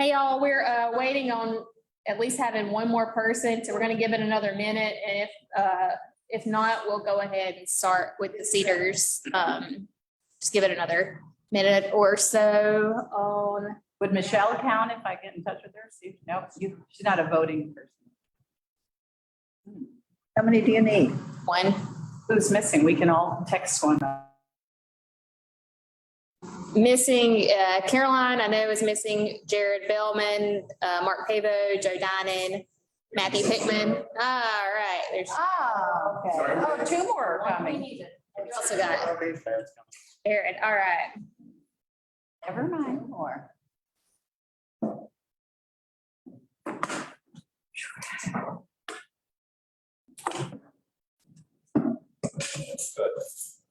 Hey, y'all, we're waiting on at least having one more person, so we're gonna give it another minute, and if not, we'll go ahead and start with the Cedars. Just give it another minute or so on. Would Michelle count if I get in touch with her? See, no, she's not a voting person. How many do you need? One. Who's missing? We can all text one. Missing Caroline, I know is missing Jared Bellman, Mark Pavo, Joe Dinan, Matthew Hickman. All right, there's. Oh, okay. Oh, two more are coming. We also got Aaron. All right. Never mind more.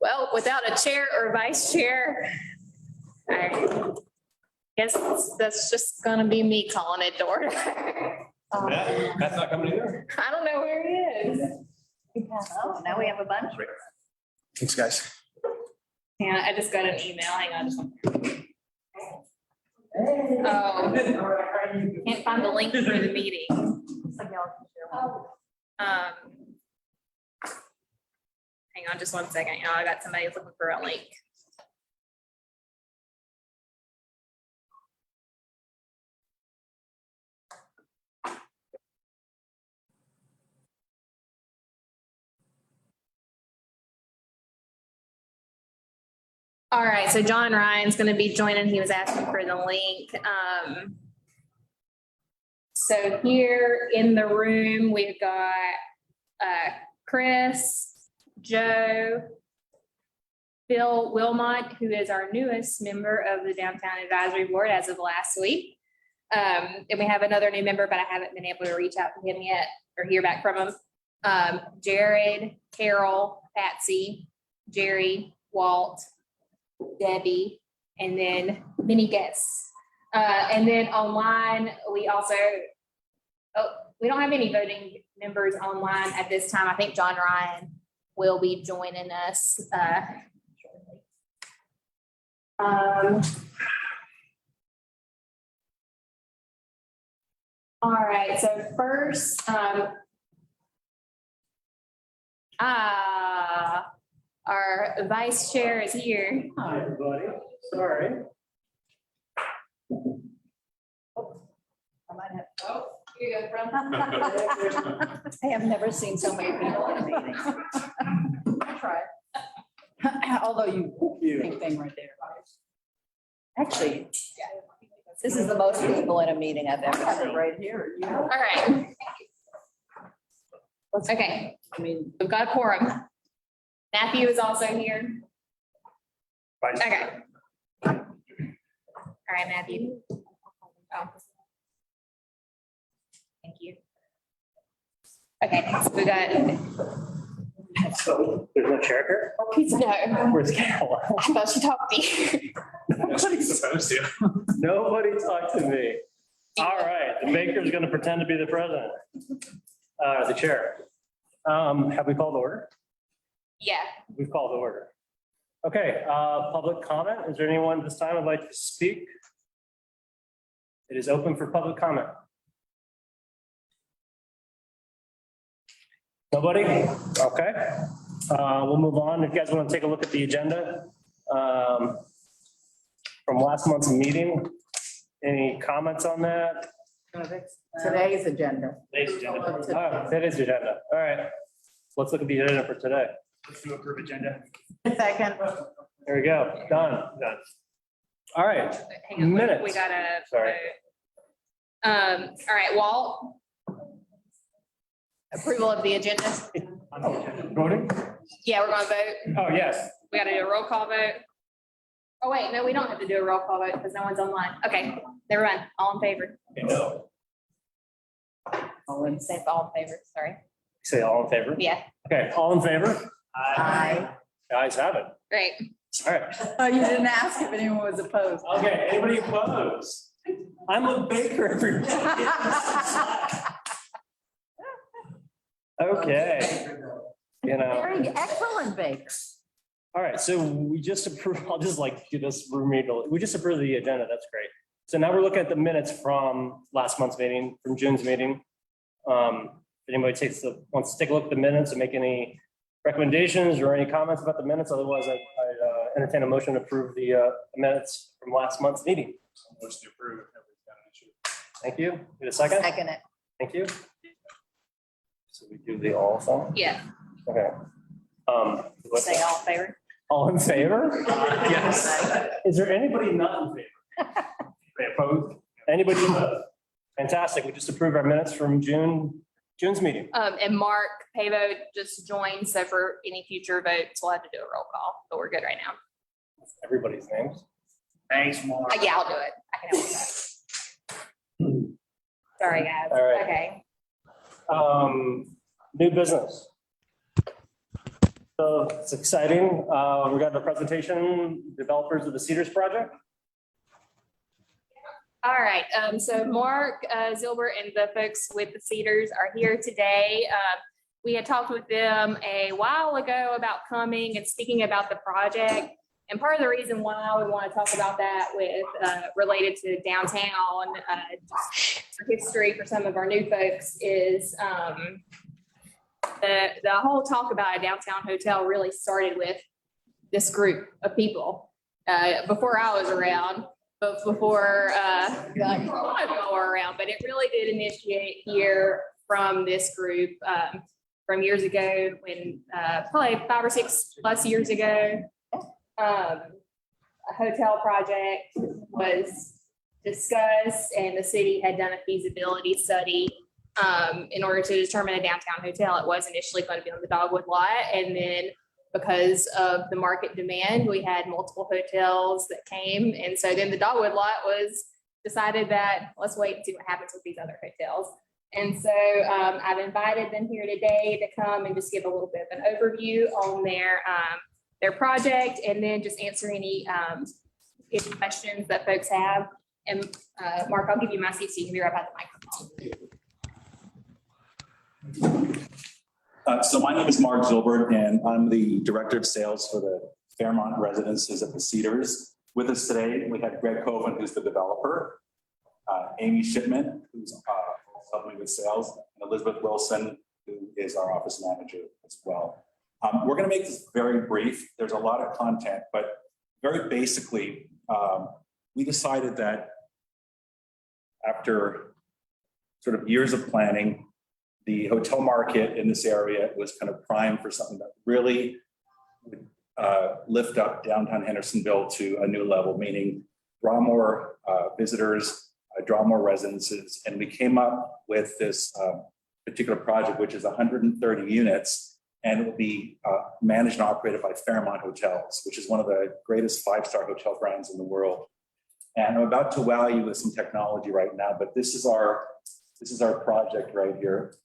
Well, without a chair or vice chair, I guess that's just gonna be me calling it to order. That's not coming either. I don't know where he is. Oh, now we have a bunch. Thanks, guys. Yeah, I just got an email. Hang on. Oh, can't find the link for the meeting. Hang on just 1 second. I got somebody looking for a link. All right, so John Ryan's gonna be joining. He was asking for the link. So here in the room, we've got Chris, Joe, Bill Wilmot, who is our newest member of the Downtown Advisory Board as of last week. And we have another new member, but I haven't been able to reach out to him yet or hear back from him. Jared, Carol, Patsy, Jerry, Walt, Debbie, and then many guests. And then online, we also, we don't have any voting members online at this time. I think John Ryan will be joining us shortly. All right, so first, our vice chair is here. Hi, everybody. Sorry. I might have. Oh, here you go, Brum. I have never seen so many people in a meeting. Try. Although you, big thing right there. Actually, this is the most people in a meeting I've ever Have it seen. right here. You All know, right. Okay, I mean, we've got a quorum. Matthew is also here. Okay. All right, Matthew. Oh. Thank you. Okay, next we got, So there's no chair here? no, Where's Carol? I thought she talked to you. Nobody's supposed to. Nobody talked to me. All right, the baker's gonna pretend to be the president. The chair. Have we called order? Yeah, We've called order. Okay, public comment. Is there anyone this time would like to speak? It is open for public comment. Nobody? Okay. We'll move on. If you guys want to take a look at the agenda from last month's meeting, any comments on that? today's agenda. Today's agenda. Oh, today's agenda. All right. Let's look at the agenda for today. Let's do approve agenda. Second. There we go. Done. All right. hang on, Minutes. we gotta. Sorry. All right, Walt. Approval of the agenda. Voting? Yeah, we're gonna vote. Oh, yes. We gotta do a roll call vote. Oh, wait, no, we don't have to do a roll call vote because no one's online. Okay, never mind. All in favor. Okay, no. All in favor, sorry. Say all in favor? Yeah, Okay, all in favor? Aye. Guys have it. great. All right. Oh, you didn't ask if anyone was opposed. Okay, anybody opposed? I'm a baker every day. Okay, you know, Very excellent baker. all right, so we just approved, I'll just like do this remedial, we just approved the agenda, that's great. So now we're looking at the minutes from last month's meeting, from June's meeting. If anybody wants to take a look at the minutes and make any recommendations or any comments about the minutes, otherwise I entertain a motion to approve the minutes from last month's meeting. Motion to approve. Thank you. Need a second? Second it. Thank you. So we do the all song? Yeah. Okay. Say all in favor. All in favor? Yes. Is there anybody not in favor? Opposed? Anybody opposed? Fantastic. We just approved our minutes from June's meeting. And Mark Pavo just joined, so for any future votes, we'll have to do a roll call, but we're good right now. Everybody's names. Thanks, Mark. Yeah, I'll do it. I can help with that. Sorry, guys. All right. Okay. New business. So it's exciting. We got the presentation, developers of the Cedars project. All right, so Mark Zilbert and the folks with the Cedars are here today. We had talked with them a while ago about coming and speaking about the project. And part of the reason why we want to talk about that with related to downtown history for some of our new folks is the whole talk about a downtown hotel really started with this group of people before I was around. But before a lot of people were around, but it really did initiate here from this group from years ago when probably 5 or 6 plus years ago. A hotel project was discussed and the city had done a feasibility study in order to determine a downtown hotel. It was initially going to be on the Dogwood lot, and then because of the market demand, we had multiple hotels that came. And so then the Dogwood lot was decided that let's wait and see what happens with these other hotels. And so I've invited them here today to come and just give a little bit of an overview on their project, and then just answer any questions that folks have. And Mark, I'll give you my seat so you can be right by the microphone. So my name is Mark Zilbert, and I'm the Director of Sales for the Fairmont Residences at the Cedars. With us today, we have Greg Coven, who's the developer, Amy Shipman, who's helping me with sales, and Elizabeth Wilson, who is our office manager as well. We're going to make this very brief. There's a lot of content, but very basically, we decided that after sort of years of planning, the hotel market in this area was kind of primed for something that really would lift up downtown Hendersonville to a new level, meaning draw more visitors, draw more residences. And we came up with this particular project, which is 130 units, and it will be managed and operated by Fairmont Hotels, which is one of the greatest 5-star hotel brands in the world. And I'm about to wow you with some technology right now, but this is our project right here.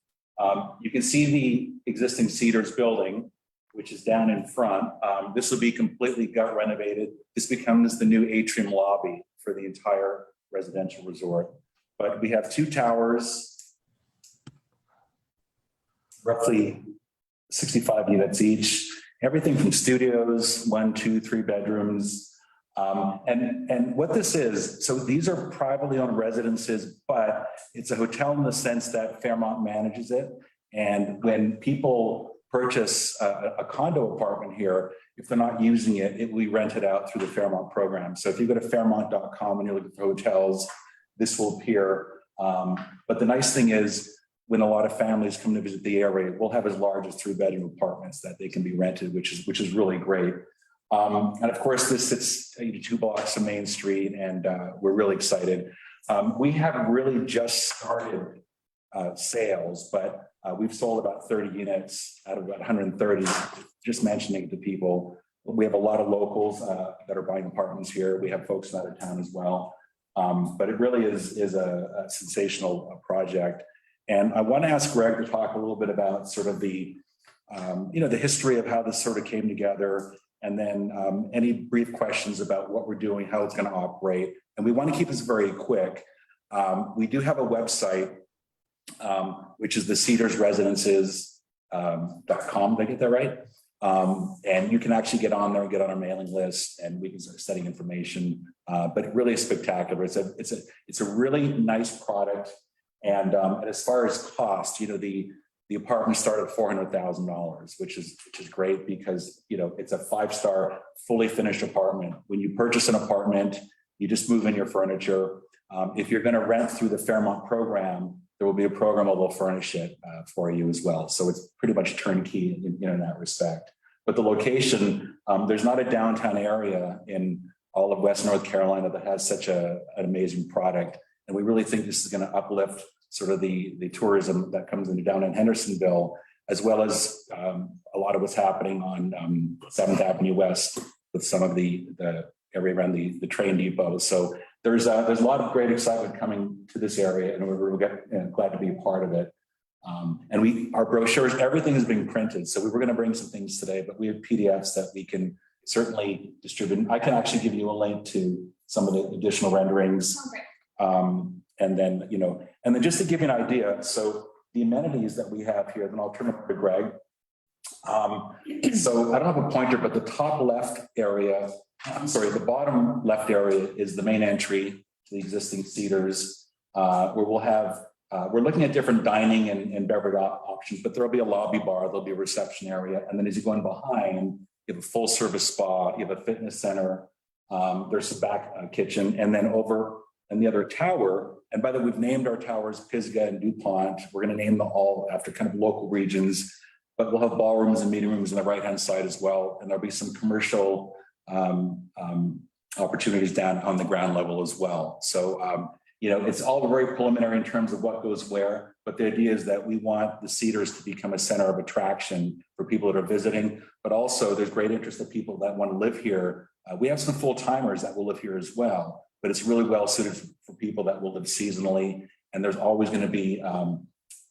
You can see the existing Cedars building, which is down in front. This will be completely gut renovated. This becomes the new atrium lobby for the entire residential resort. But we have 2 towers, roughly 65 units each, everything from studios, 1, 2, 3 bedrooms. And what this is, so these are privately owned residences, but it's a hotel in the sense that Fairmont manages it. And when people purchase a condo apartment here, if they're not using it, it will be rented out through the Fairmont program. So if you go to fairmont.com and you're looking for hotels, this will appear. But the nice thing is, when a lot of families come to visit the area, we'll have as large as 3-bedroom apartments that they can be rented, which is really great. And of course, this sits 2 blocks of Main Street, and we're really excited. We have really just started sales, but we've sold about 30 units out of about 130, just mentioning it to people. We have a lot of locals that are buying apartments here. We have folks out of town as well. But it really is a sensational project. And I want to ask Greg to talk a little bit about sort of the history of how this sort of came together, and then any brief questions about what we're doing, how it's going to operate. And we want to keep this very quick. We do have a website, which is the cedarsresidences.com. Did I get that right? And you can actually get on there and get on our mailing list and we can start setting information. But it really is spectacular. It's a really nice product. And as far as cost, you know, the apartment started at $400,000, which is great because, you know, it's a 5-star fully finished apartment. When you purchase an apartment, you just move in your furniture. If you're going to rent through the Fairmont program, there will be a program that will furnish it for you as well. So it's pretty much turnkey in that respect. But the location, there's not a downtown area in all of West North Carolina that has such an amazing product. And we really think this is going to uplift sort of the tourism that comes into down in Hendersonville, as well as a lot of what's happening on 7th Avenue West with some of the area around the train depot. So there's a lot of great excitement coming to this area, and we're glad to be a part of it. And our brochures, everything is being printed. So we were going to bring some things today, but we have PDFs that we can certainly distribute. I can actually give you a link to some of the additional renderings. And then, you know, and then just to give you an idea, so the amenities that we have here, then I'll turn it over to Greg. So I don't have a pointer, but the top left area, the bottom left area is the main entry to the existing Cedars, where we'll have, we're looking at different dining and beverage options, but there'll be a lobby bar, there'll be a reception area. And then as you go in behind, you have a full service spa, you have a fitness center, there's a back kitchen, and then over in the other tower, and by the way, we've named our towers Pisgah and DuPont. We're going to name them all after kind of local regions, but we'll have ballrooms and meeting rooms on the right-hand side as well. And there'll be some commercial opportunities down on the ground level as well. So, you know, it's all very preliminary in terms of what goes where, but the idea is that we want the Cedars to become a center of attraction for people that are visiting, but also there's great interest of people that want to live here. We have some full-timers that will live here as well, but it's really well suited for people that will live seasonally. And there's always going to be you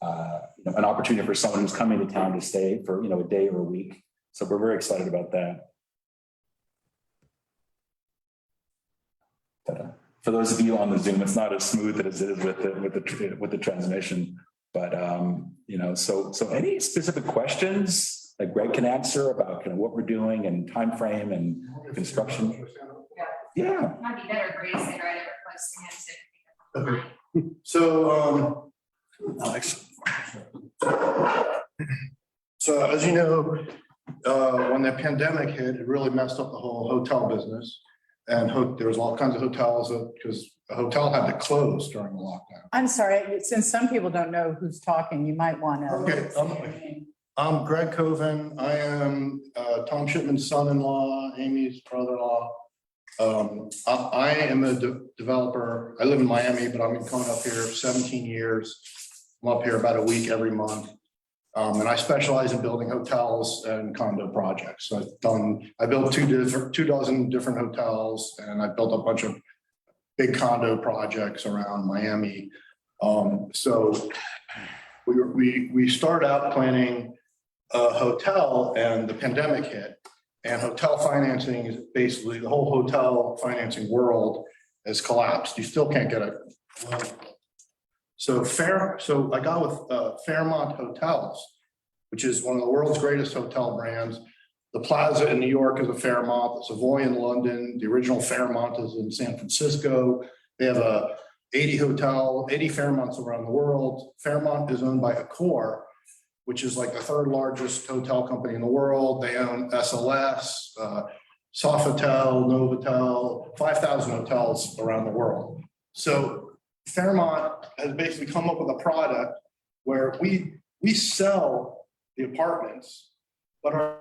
know, an opportunity for someone who's coming to town to stay for, you know, a day or a week. So we're very excited about that. But, for those of you on the Zoom, it's not as smooth as it is with the transmission. But you know, so any specific questions that Greg can answer about kind of what we're doing and time frame and construction? Yeah. Might be better Grace and right over close to him. Okay. So, Alex. so as you know, when the pandemic hit, it really messed up the whole hotel business. And there was all kinds of hotels because a hotel had to close during the lockdown. I'm sorry, since some people don't know who's talking, you might want to. Okay, I'm Greg Coven. I am Tom Shipman's son-in-law, Amy's brother-in-law. I am a developer. I live in Miami, but I've been coming up here 17 years. I'm up here about a week every month. And I specialize in building hotels and condo projects. So I built two dozen different hotels, and I built a bunch of big condo projects around Miami. So we started out planning a hotel, and the pandemic hit. And hotel financing is basically the whole hotel financing world has collapsed. You still can't get a loan. So I got with Fairmont Hotels, which is one of the world's greatest hotel brands. The Plaza in New York is a Fairmont, the Savoy in London, the original Fairmont is in San Francisco. They have 80 Fairmonts around the world. Fairmont is owned by Accor, which is like the third largest hotel company in the world. They own SLS, Sofitel, Novotel, 5,000 hotels around the world. So Fairmont has basically come up with a product where we sell the apartments, but our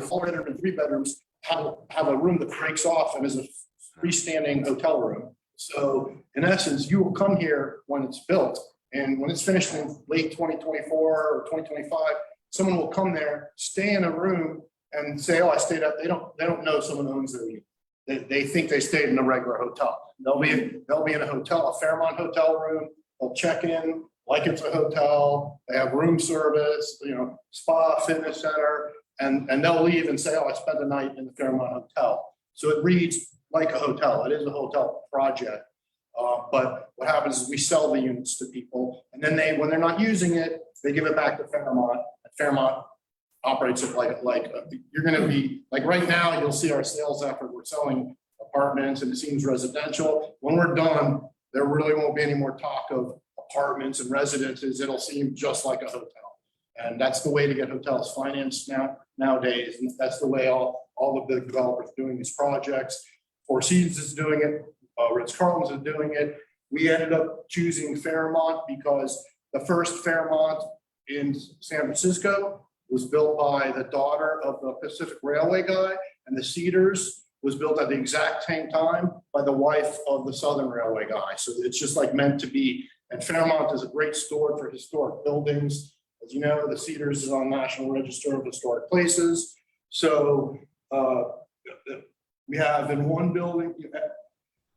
four bedroom and 3 bedrooms have a room that breaks off and is a freestanding hotel room. So in essence, you will come here when it's built, and when it's finished in late 2024 or 2025, someone will come there, stay in a room, and say, "Oh, I stayed up." They don't know someone owns their room. They think they stayed in a regular hotel. They'll be in a hotel, a Fairmont hotel room. They'll check in like it's a hotel. They have room service, you know, spa, fitness center, and they'll leave and say, "Oh, I spent the night in the Fairmont hotel." So it reads like a hotel. It is a hotel project. But what happens is we sell the units to people, and then when they're not using it, they give it back to Fairmont. And Fairmont operates it like you're gonna be, like right now, you'll see our sales effort. We're selling apartments and it seems residential. When we're done, there really won't be any more talk of apartments and residences. It'll seem just like a hotel. And that's the way to get hotels financed nowadays. And that's the way all the big developers are doing these projects. Four Seasons is doing it. Ritz-Carlton's is doing it. We ended up choosing Fairmont because the first Fairmont in San Francisco was built by the daughter of the Pacific Railway guy, and the Cedars was built at the exact same time by the wife of the Southern Railway guy. So it's just like meant to be. And Fairmont is a great store for historic buildings. As you know, the Cedars is on National Register of Historic Places. So we have in one building,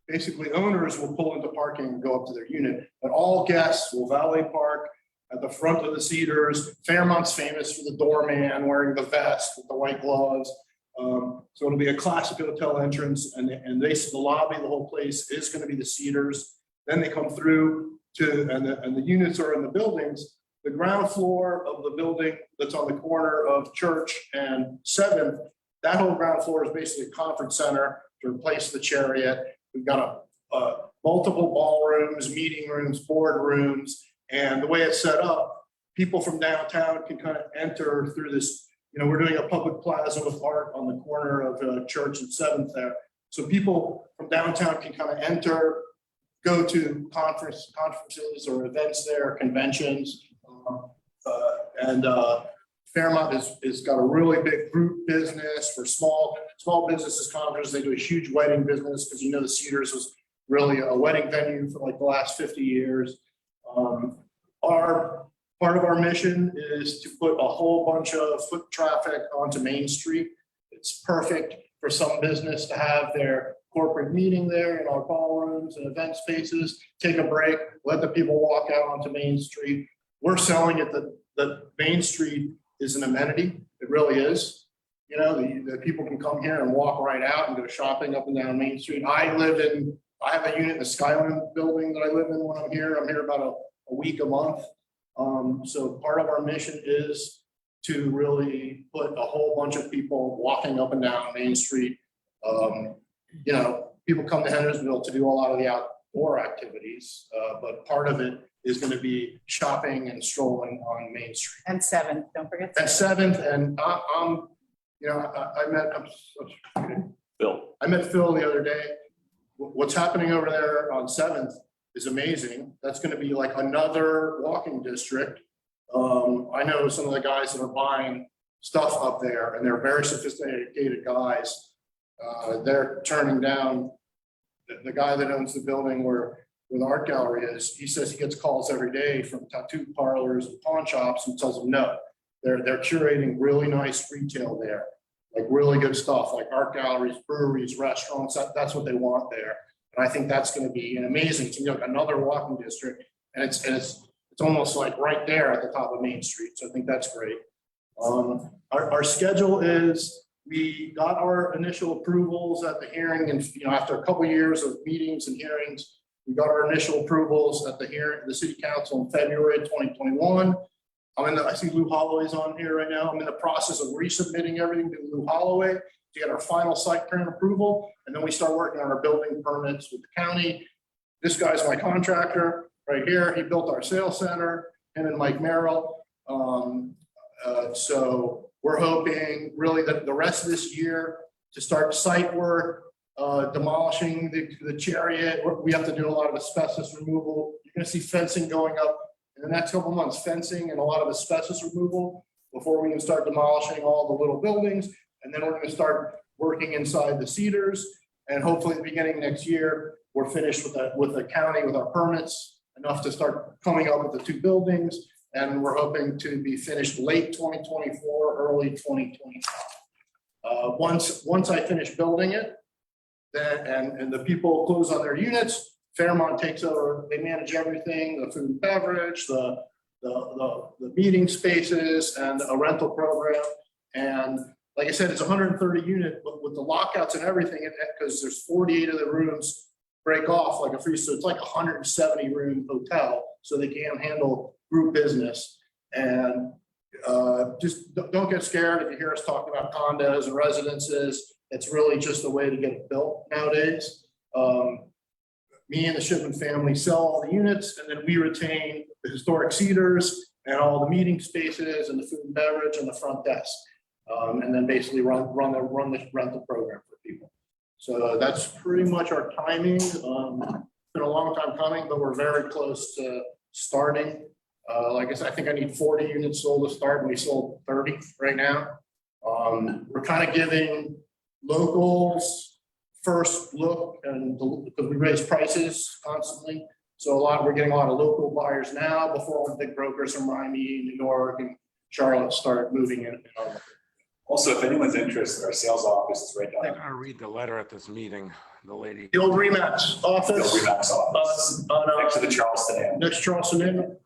basically owners will pull into parking and go up to their unit, but all guests will valet park at the front of the Cedars. Fairmont's famous for the doorman wearing the vest with the white gloves. So it'll be a classic hotel entrance, and the lobby, the whole place is going to be the Cedars. Then they come through to, and the units are in the buildings. The ground floor of the building that's on the corner of Church and 7th, that whole ground floor is basically a conference center to replace the Chariot. We've got multiple ballrooms, meeting rooms, boardrooms, and the way it's set up, people from downtown can kind of enter through this. You know, we're doing a public plaza with art on the corner of Church and 7th there. So people from downtown can kind of enter, go to conferences or events there, conventions. Fairmont is got a really big group business for small businesses conferences. They do a huge wedding business because, you know, the Cedars was really a wedding venue for like the last 50 years. Part of our mission is to put a whole bunch of foot traffic onto Main Street. It's perfect for some business to have their corporate meeting there in our ballrooms and event spaces, take a break, let the people walk out onto Main Street. We're selling it that Main Street is an amenity. It really is. You know, the people can come here and walk right out and go shopping up and down Main Street. I have a unit in the Skyline building that I live in when I'm here. I'm here about a week, a month. So part of our mission is to really put a whole bunch of people walking up and down Main Street. You know, people come to Hendersonville to do a lot of the outdoor activities, but part of it is going to be shopping and strolling on Main Street. And 7th, don't forget. At 7th, and I met Phil the other day. What's happening over there on 7th is amazing. That's going to be like another walking district. I know some of the guys that are buying stuff up there, and they're very sophisticated guys. They're turning down the guy that owns the building where the art gallery is. He says he gets calls every day from tattoo parlors and pawn shops and tells them no. They're curating really nice retail there, like really good stuff, like art galleries, breweries, restaurants. That's what they want there. And I think that's going to be an amazing, to me, like another walking district. And it's almost like right there at the top of Main Street. So I think that's great. Our schedule is, we got our initial approvals at the hearing, and after a couple of years of meetings and hearings, we got our initial approvals at the hearing, the city council in February 2021. I see Lou Holloway's on here right now. I'm in the process of resubmitting everything to Lou Holloway to get our final site plan approval. And then we start working on our building permits with the county. This guy's my contractor right here. He built our sales center, him and Mike Merrill. So we're hoping really that the rest of this year to start site work, demolishing the Chariot. We have to do a lot of asbestos removal. You're going to see fencing going up in the next couple of months, fencing and a lot of asbestos removal before we can start demolishing all the little buildings. And then we're going to start working inside the Cedars. And hopefully at the beginning of next year, we're finished with the county with our permits, enough to start coming up with the 2 buildings. And we're hoping to be finished late 2024, early 2025. Once I finish building it, then and the people close on their units, Fairmont takes over. They manage everything: the food and beverage, the meeting spaces, and a rental program. And like I said, it's 130 unit, but with the lockouts and everything, because there's 48 of the rooms break off like a free, so it's like a 170 room hotel, so they can handle group business. And just don't get scared if you hear us talking about condos and residences. It's really just a way to get it built nowadays. Me and the Shipman family sell all the units, and then we retain the historic cedars and all the meeting spaces and the food and beverage and the front desk. And then basically run the rental program for people. So that's pretty much our timing. It's been a long time coming, but we're very close to starting. Like I said, I think I need 40 units sold to start, and we sold 30 right now. We're kind of giving locals first look, and because we raise prices constantly. So we're getting a lot of local buyers now before all the big brokers from Miami, New York, and Charlotte start moving in. Also, if anyone's interested, our sales office is right They're down gonna read the letter at this meeting, the lady. The old Remax the office. Remax office, next to the Charleston Inn. Next Charleston Inn.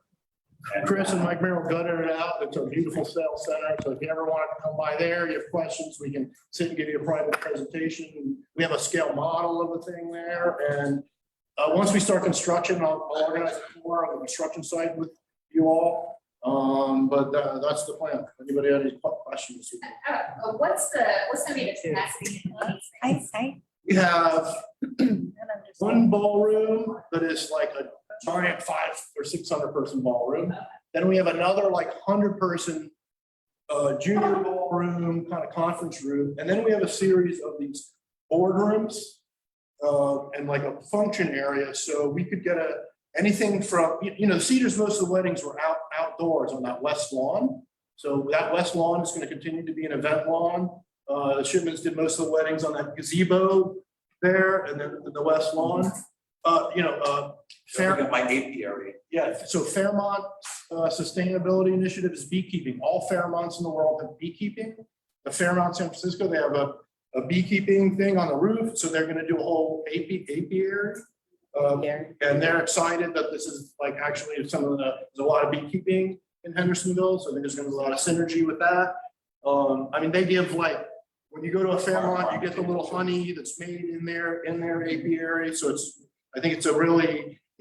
And, Chris and Mike Merrill gutted it out. It's a beautiful sales center. So if you ever want to come by there, you have questions, we can sit and give you a private presentation. We have a scale model of the thing there. And once we start construction, I'll organize a tour of the construction site with you all. But that's the plan. Anybody have any questions? What's gonna be the capacity? We have one ballroom that is like a giant 500 or 600 person ballroom. Then we have another like 100-person junior ballroom, kind of conference room. And then we have a series of these boardrooms and like a function area. So we could get anything from, Cedars, most of the weddings were outdoors on that west lawn. So that west lawn is going to continue to be an event lawn. The Shipmans did most of the weddings on that gazebo there, and then the west lawn. Fair, my apiary. Yeah, so Fairmont Sustainability Initiative is beekeeping. All Fairmonts in the world have beekeeping. The Fairmont San Francisco, they have a beekeeping thing on the roof, so they're going to do a whole apiary. And they're excited that this is like actually there's a lot of beekeeping in Hendersonville, so I think there's going to be a lot of synergy with that. They give like, when you go to a Fairmont, you get the little honey that's made in their apiary. So I think it's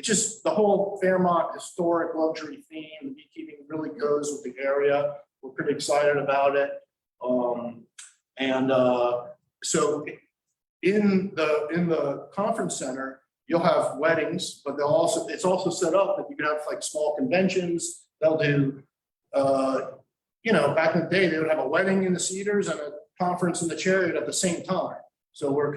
just the whole Fairmont historic luxury theme. The beekeeping really goes with the area. We're pretty excited about it. So in the conference center, you'll have weddings, but it's also set up that you can have like small conventions. They'll do, back in the day, they would have a wedding in the Cedars and a conference in the Chariot at the same time. So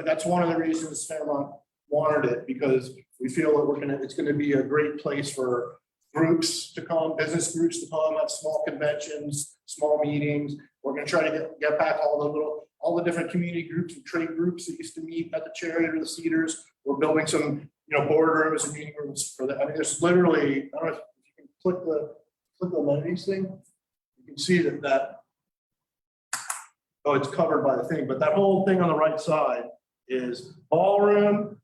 that's one of the reasons Fairmont wanted it, because we feel that it's going to be a great place for groups to come, business groups to come, have small conventions, small meetings. We're going to try to get back all the different community groups and trade groups that used to meet at the Chariot or the Cedars. We're building some, boardrooms and meeting rooms for that. There's literally, I don't know if you can click the amenities thing. You can see that it's covered by the thing, but that whole thing on the right side is ballroom.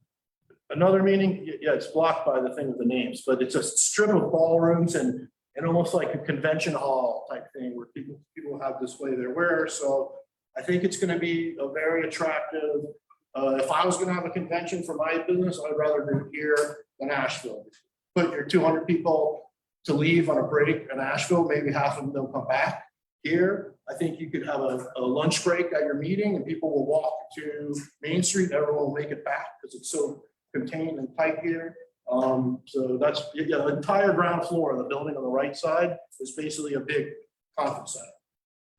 Another meeting, yeah, it's blocked by the thing with the names, but it's a strip of ballrooms and almost like a convention hall type thing where people have display their wares. So I think it's going to be a very attractive. If I was going to have a convention for my business, I'd rather do it here than Asheville. Put your 200 people to leave on a break in Asheville, maybe half of them don't come back. Here, I think you could have a lunch break at your meeting and people will walk to Main Street. Everyone will make it back because it's so contained and tight here. So that's the entire ground floor of the building on the right side is basically a big conference center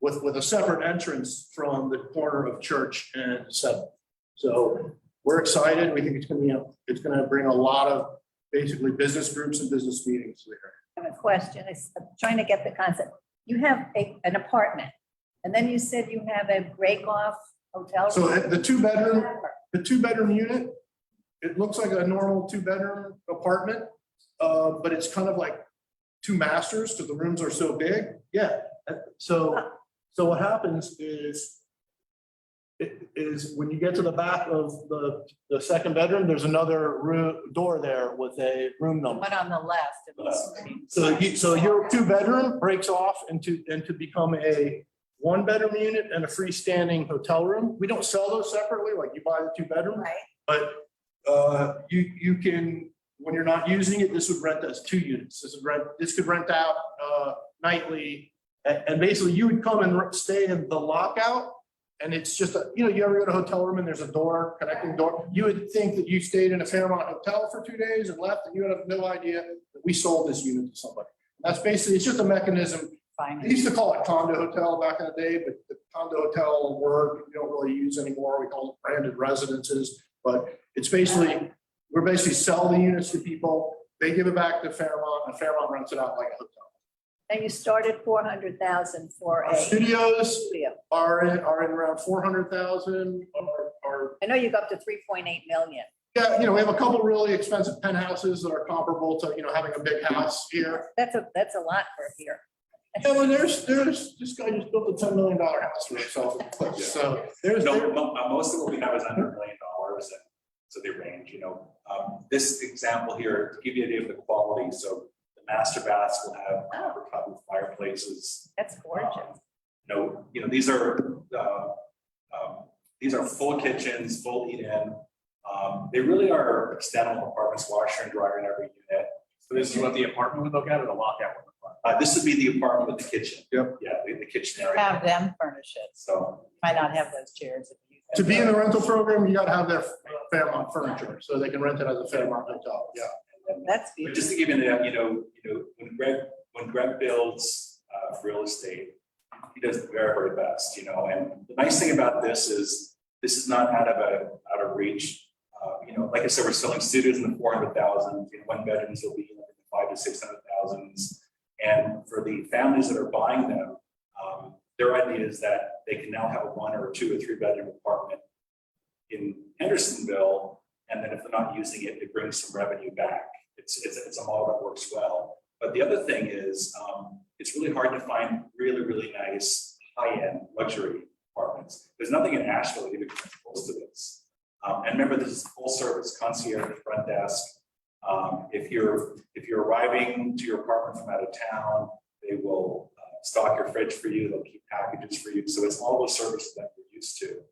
with a separate entrance from the corner of Church and 7th. So we're excited. We think it's going to bring a lot of basically business groups and business meetings there. I have a question. I'm trying to get the concept. You have an apartment, and then you said you have a break-off hotel. So the two bedroom unit, it looks like a normal 2-bedroom apartment, but it's kind of like 2 masters because the rooms are so big. Yeah. So what happens is when you get to the back of the second bedroom, there's another door there with a room number. One on the left. So your 2-bedroom breaks off into become a one bedroom unit and a freestanding hotel room. We don't sell those separately, like you buy the two bedroom. Right. But you can, when you're not using it, this would rent as two units. This could rent out nightly. And basically you would come and stay in the lockout. And it's just you ever go to a hotel room and there's a door, connecting door. You would think that you stayed in a Fairmont hotel for 2 days and left, and you have no idea that we sold this unit to somebody. That's basically, it's just a mechanism. Fine. They used to call it condo hotel back in the day, but the condo hotel word we don't really use anymore. We call it branded residences. But it's basically, we're basically selling the units to people. They give it back to Fairmont, and Fairmont rents it out like a hotel. And you started 400,000 for Our a studios studio. are in around 400,000. I know you got up to 3.8 million. Yeah, we have a couple really expensive penthouses that are comparable to, having a big house here. That's a lot for here. Yeah, well, there's, this guy just built a $10 million house for himself. So there's, Most of what we have is under $1 million, and so they range, this example here, to give you an idea of the quality, so the master baths will have copper tub fireplaces. That's gorgeous. These are full kitchens, full eat-in. They really are extendable apartments, washer and dryer in every unit. So this is what the apartment would look at or the lockout would look like? This would be the apartment with the kitchen. Yep. Yeah, the kitchen area. Have them furnish it. So, Might not have those chairs. if you- to be in the rental program, you gotta have their Fairmont furniture, so they can rent it as a Fairmont hotel, yeah. That's but beautiful. just to give you an idea, when Greg builds real estate, he does the very, very best, and the nice thing about this is not out of reach. Like I said, we're selling studios in the 400,000, one bedrooms will be in the 500,000 to 600,000. And for the families that are buying them, their idea is that they can now have a 1 or 2 or 3 bedroom apartment in Hendersonville. And then if they're not using it, it brings some revenue back. It's a model that works well. But the other thing is, it's really hard to find really, really nice high-end luxury apartments. There's nothing in Asheville that even comes close to this. And remember, this is full service concierge front desk. If you're arriving to your apartment from out of town, they will stock your fridge for you. They'll keep packages for you. So it's all the services that we're used to.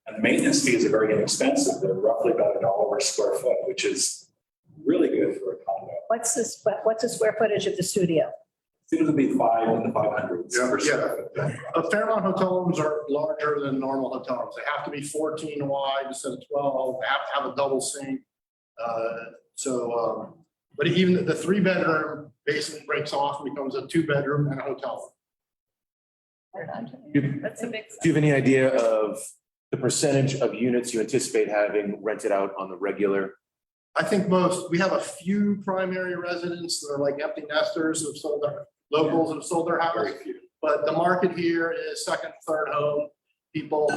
And the maintenance fees are very inexpensive. They're roughly about $1 per square foot, which is really good for a condo. What's the square footage of the studio? It's going to be 5 in the 500s. per square foot. Fairmont hotel rooms are larger than normal hotel rooms. They have to be 14 wide instead of 12. They have to have a double sink. But even the 3-bedroom basically breaks off and becomes a 2-bedroom and a hotel room. That's a big. Do you have any idea of the percentage of units you anticipate having rented out on the regular? I think we have a few primary residents that are like empty nesters who have sold locals have sold their house. Very few. But the market here is second, third home. People,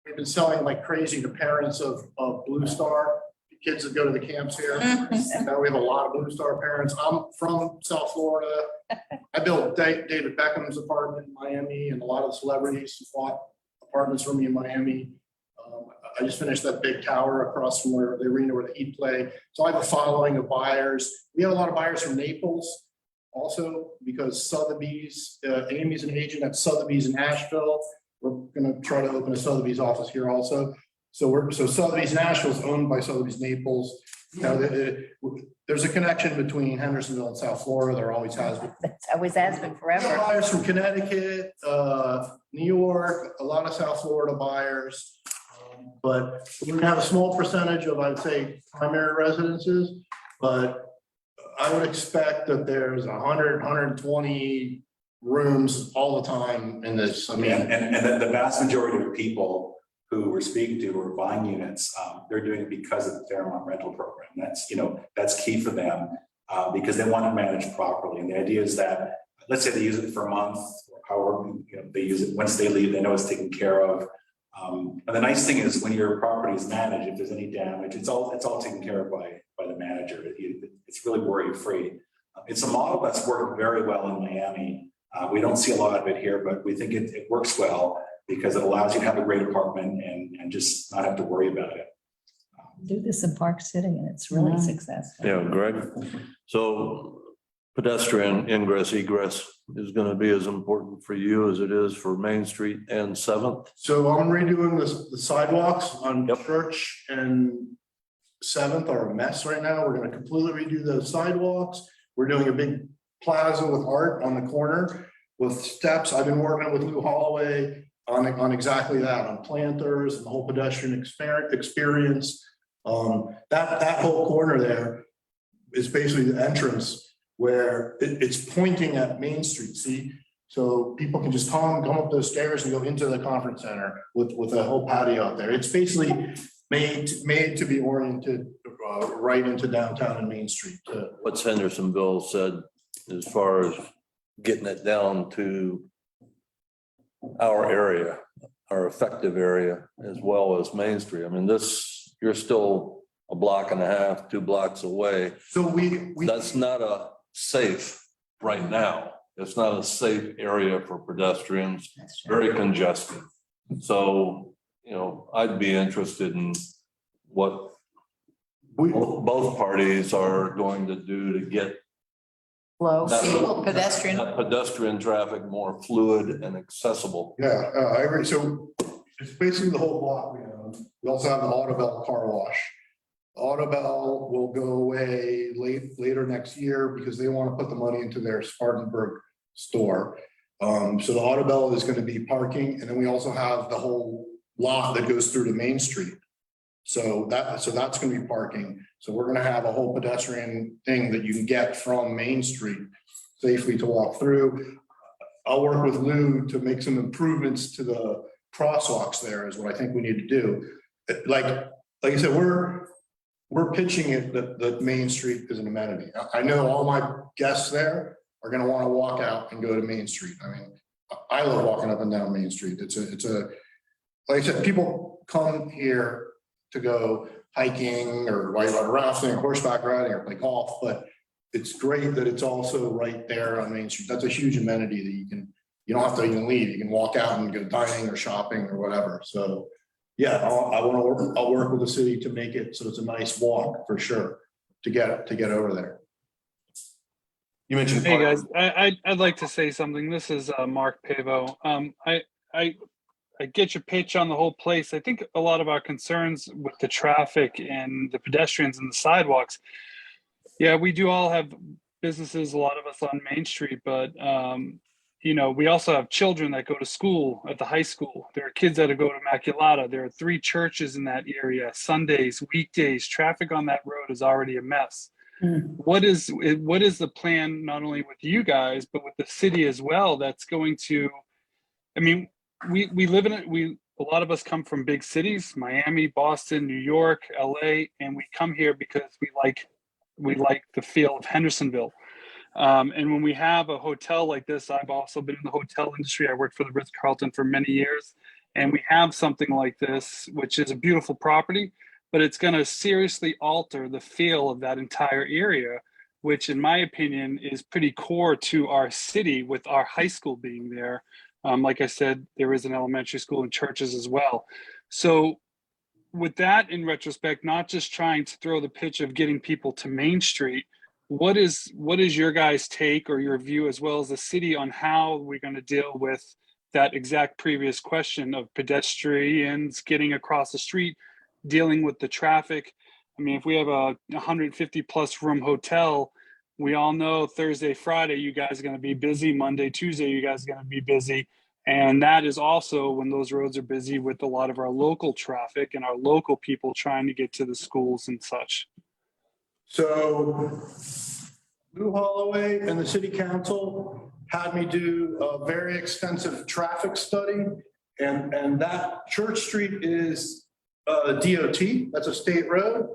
we've been selling like crazy to parents of Blue Star, kids that go to the camps here. And now we have a lot of Blue Star parents. I'm from South Florida. I built David Beckham's apartment in Miami, and a lot of the celebrities bought apartments from me in Miami. I just finished that big tower across from where the arena where the Heat play. So I have a following of buyers. We have a lot of buyers from Naples also, because Sotheby's, Amy's an agent at Sotheby's in Asheville. We're going to try to open a Sotheby's office here also. So Sotheby's Nashville is owned by Sotheby's Naples. There's a connection between Hendersonville and South Florida. There always has been. That's always has been We have forever. buyers from Connecticut, New York, a lot of South Florida buyers. But we're gonna have a small percentage of, I'd say, primary residences, but I would expect that there's 100, 120 rooms all the time in this. I mean, And then the vast majority of people who we're speaking to who are buying units, they're doing it because of the Fairmont rental program. That's key for them because they want to manage properly. And the idea is that, let's say they use it for a month, or however, they use it. Once they leave, they know it's taken care of. And the nice thing is when your property is managed, if there's any damage, it's all taken care of by the manager. It's really worry free. It's a model that's worked very well in Miami. We don't see a lot of it here, but we think it works well because it allows you to have a great apartment and just not have to worry about it. Do this in Park City and it's really Mhm. successful. Yeah, Greg. So pedestrian ingress egress is gonna be as important for you as it is for Main Street and Seventh? So I'm redoing the sidewalks on Yep. Church and Seventh are a mess right now. We're gonna completely redo those sidewalks. We're doing a big plaza with art on the corner with steps. I've been working with Lou Holloway on exactly that, on planters and the whole pedestrian experience. That whole corner there is basically the entrance where it's pointing at Main Street, see? So people can just come up those stairs and go into the conference center with a whole patio out there. It's basically made to be oriented right into downtown and Main Street. What's Hendersonville said as far as getting it down to our area, our effective area, as well as Main Street? I mean, this, you're still a block and a half, 2 blocks away. So we. That's not a safe right now. It's not a safe area for pedestrians, very congested. So, you know, I'd be interested in what both parties are going to do to get Flow, that pedestrian. that pedestrian traffic more fluid and accessible. Yeah, I agree. So it's basically the whole block we own. We also have the Audubell car wash. Audubell will go away later next year because they want to put the money into their Spartanburg store. So the Audubell is going to be parking, and then we also have the whole lot that goes through to Main Street. So that's going to be parking. So we're going to have a whole pedestrian thing that you can get from Main Street safely to walk through. I'll work with Lou to make some improvements to the crosswalks there is what I think we need to do. Like I said, we're pitching it that Main Street is an amenity. I know all my guests there are going to want to walk out and go to Main Street. I mean, I love walking up and down Main Street. It's a, like I said, people come here to go hiking or whitewater rafting, horseback riding, or play golf, but it's great that it's also right there on Main Street. That's a huge amenity that you don't have to even leave. You can walk out and go dining or shopping or whatever. So yeah, I'll work with the city to make it so it's a nice walk for sure to get over there. You mentioned. Hey, guys, I'd like to say something. This is Mark Pavo. I get your pitch on the whole place. I think a lot of our concerns with the traffic and the pedestrians and the sidewalks. Yeah, we do all have businesses, a lot of us on Main Street, but you know, we also have children that go to school at the high school. There are kids that go to Immaculata. There are 3 churches in that area. Sundays, weekdays, traffic on that road is already a mess. What is the plan, not only with you guys, but with the city as well, that's going to, I mean, we live in it. A lot of us come from big cities, Miami, Boston, New York, LA, and we come here because we like the feel of Hendersonville. And when we have a hotel like this, I've also been in the hotel industry. I worked for the Ritz-Carlton for many years, and we have something like this, which is a beautiful property, but it's going to seriously alter the feel of that entire area, which in my opinion is pretty core to our city with our high school being there. Like I said, there is an elementary school and churches as well. So with that in retrospect, not just trying to throw the pitch of getting people to Main Street, what is your guys' take or your view as well as the city on how we're going to deal with that exact previous question of pedestrians getting across the street, dealing with the traffic? I mean, if we have a 150 plus room hotel, we all know Thursday, Friday, you guys are going to be busy. Monday, Tuesday, you guys are going to be busy. And that is also when those roads are busy with a lot of our local traffic and our local people trying to get to the schools and such. So Lou Holloway and the city council had me do a very extensive traffic study. And that Church Street is DOT, that's a state road.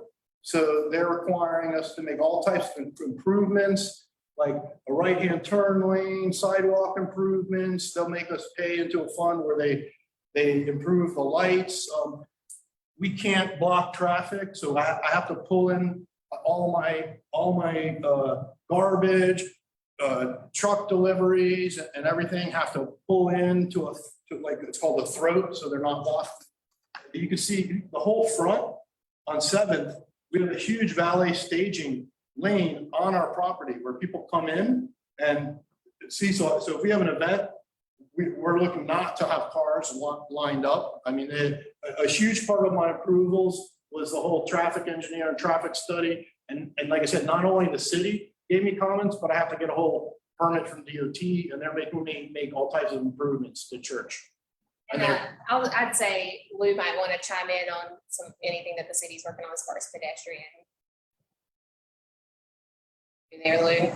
So they're requiring us to make all types of improvements, like a right-hand turn lane, sidewalk improvements. They'll make us pay into a fund where they improve the lights. We can't block traffic, so I have to pull in all my garbage, truck deliveries and everything have to pull in to like, it's called a throat, so they're not blocked. You can see the whole front on 7th. We have a huge valet staging lane on our property where people come in and see, so if we have an event, we're looking not to have cars lined up. I mean, a huge part of my approvals was the whole traffic engineer and traffic study. And like I said, not only the city gave me comments, but I have to get a whole permit from DOT, and they're making me make all types of improvements to church. And I'd say Lou might want to chime in on anything that the city's working on as far as pedestrian. You there, Lou?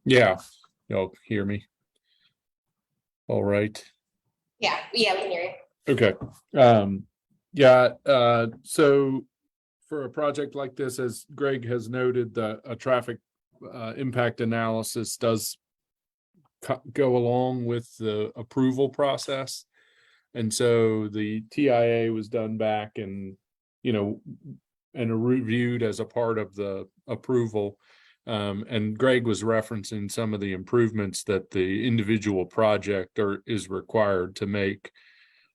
Yeah, y'all hear me? All right. Yeah, we can hear you. Okay. So for a project like this, as Greg has noted, a traffic impact analysis does go along with the approval process. And so the TIA was done back and reviewed as a part of the approval. And Greg was referencing some of the improvements that the individual project is required to make.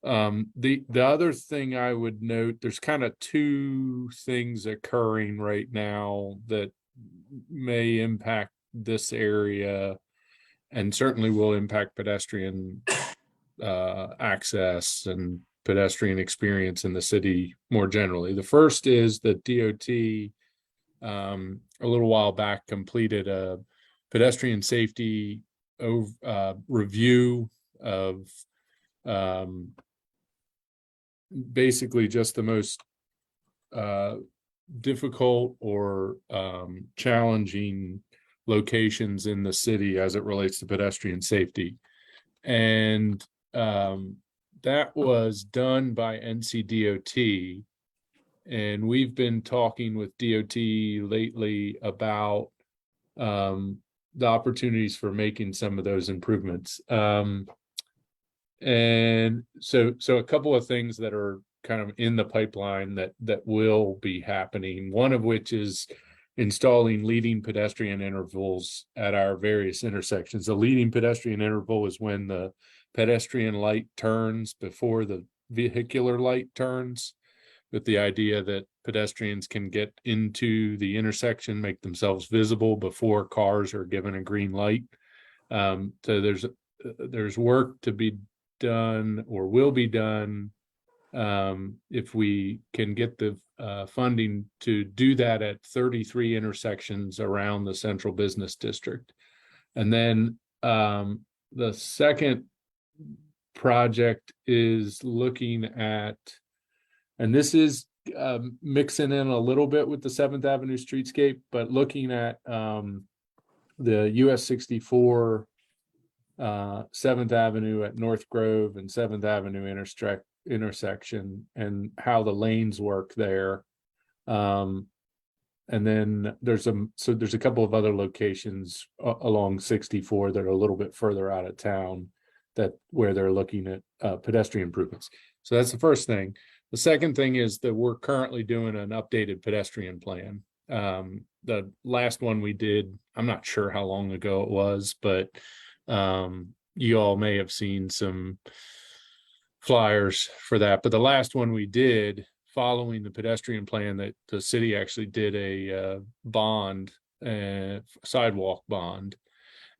The other thing I would note, there's kind of two things occurring right now that may impact this area and certainly will impact pedestrian access and pedestrian experience in the city more generally. The first is that DOT a little while back completed a pedestrian safety review of basically just the most difficult or challenging locations in the city as it relates to pedestrian safety. And that was done by NCDOT. And we've been talking with DOT lately about the opportunities for making some of those improvements. And so a couple of things that are kind of in the pipeline that will be happening, one of which is installing leading pedestrian intervals at our various intersections. The leading pedestrian interval is when the pedestrian light turns before the vehicular light turns, with the idea that pedestrians can get into the intersection, make themselves visible before cars are given a green light. So there's work to be done or will be done if we can get the funding to do that at 33 intersections around the central business district. And then the second project is looking at, and this is mixing in a little bit with the 7th Avenue streetscape, but looking at the US 64 7th Avenue at North Grove and 7th Avenue intersection and how the lanes work there. And then there's a couple of other locations along 64 that are a little bit further out of town where they're looking at pedestrian improvements. So that's the first thing. The second thing is that we're currently doing an updated pedestrian plan. The last one we did, I'm not sure how long ago it was, but you all may have seen some flyers for that. But the last one we did, following the pedestrian plan, that the city actually did a bond, sidewalk bond.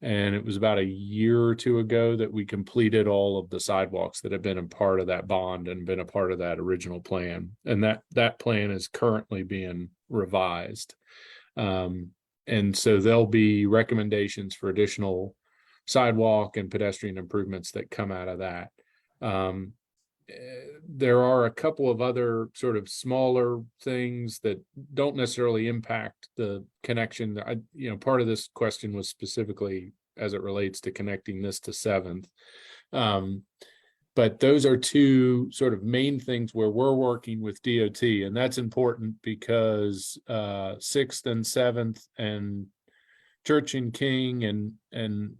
And it was about a year or two ago that we completed all of the sidewalks that have been a part of that bond and been a part of that original plan. And that plan is currently being revised. And so there'll be recommendations for additional sidewalk and pedestrian improvements that come out of that. There are a couple of other sort of smaller things that don't necessarily impact the connection. Part of this question was specifically as it relates to connecting this to 7th. But those are two sort of main things where we're working with DOT, and that's important because 6th and 7th and Church and King and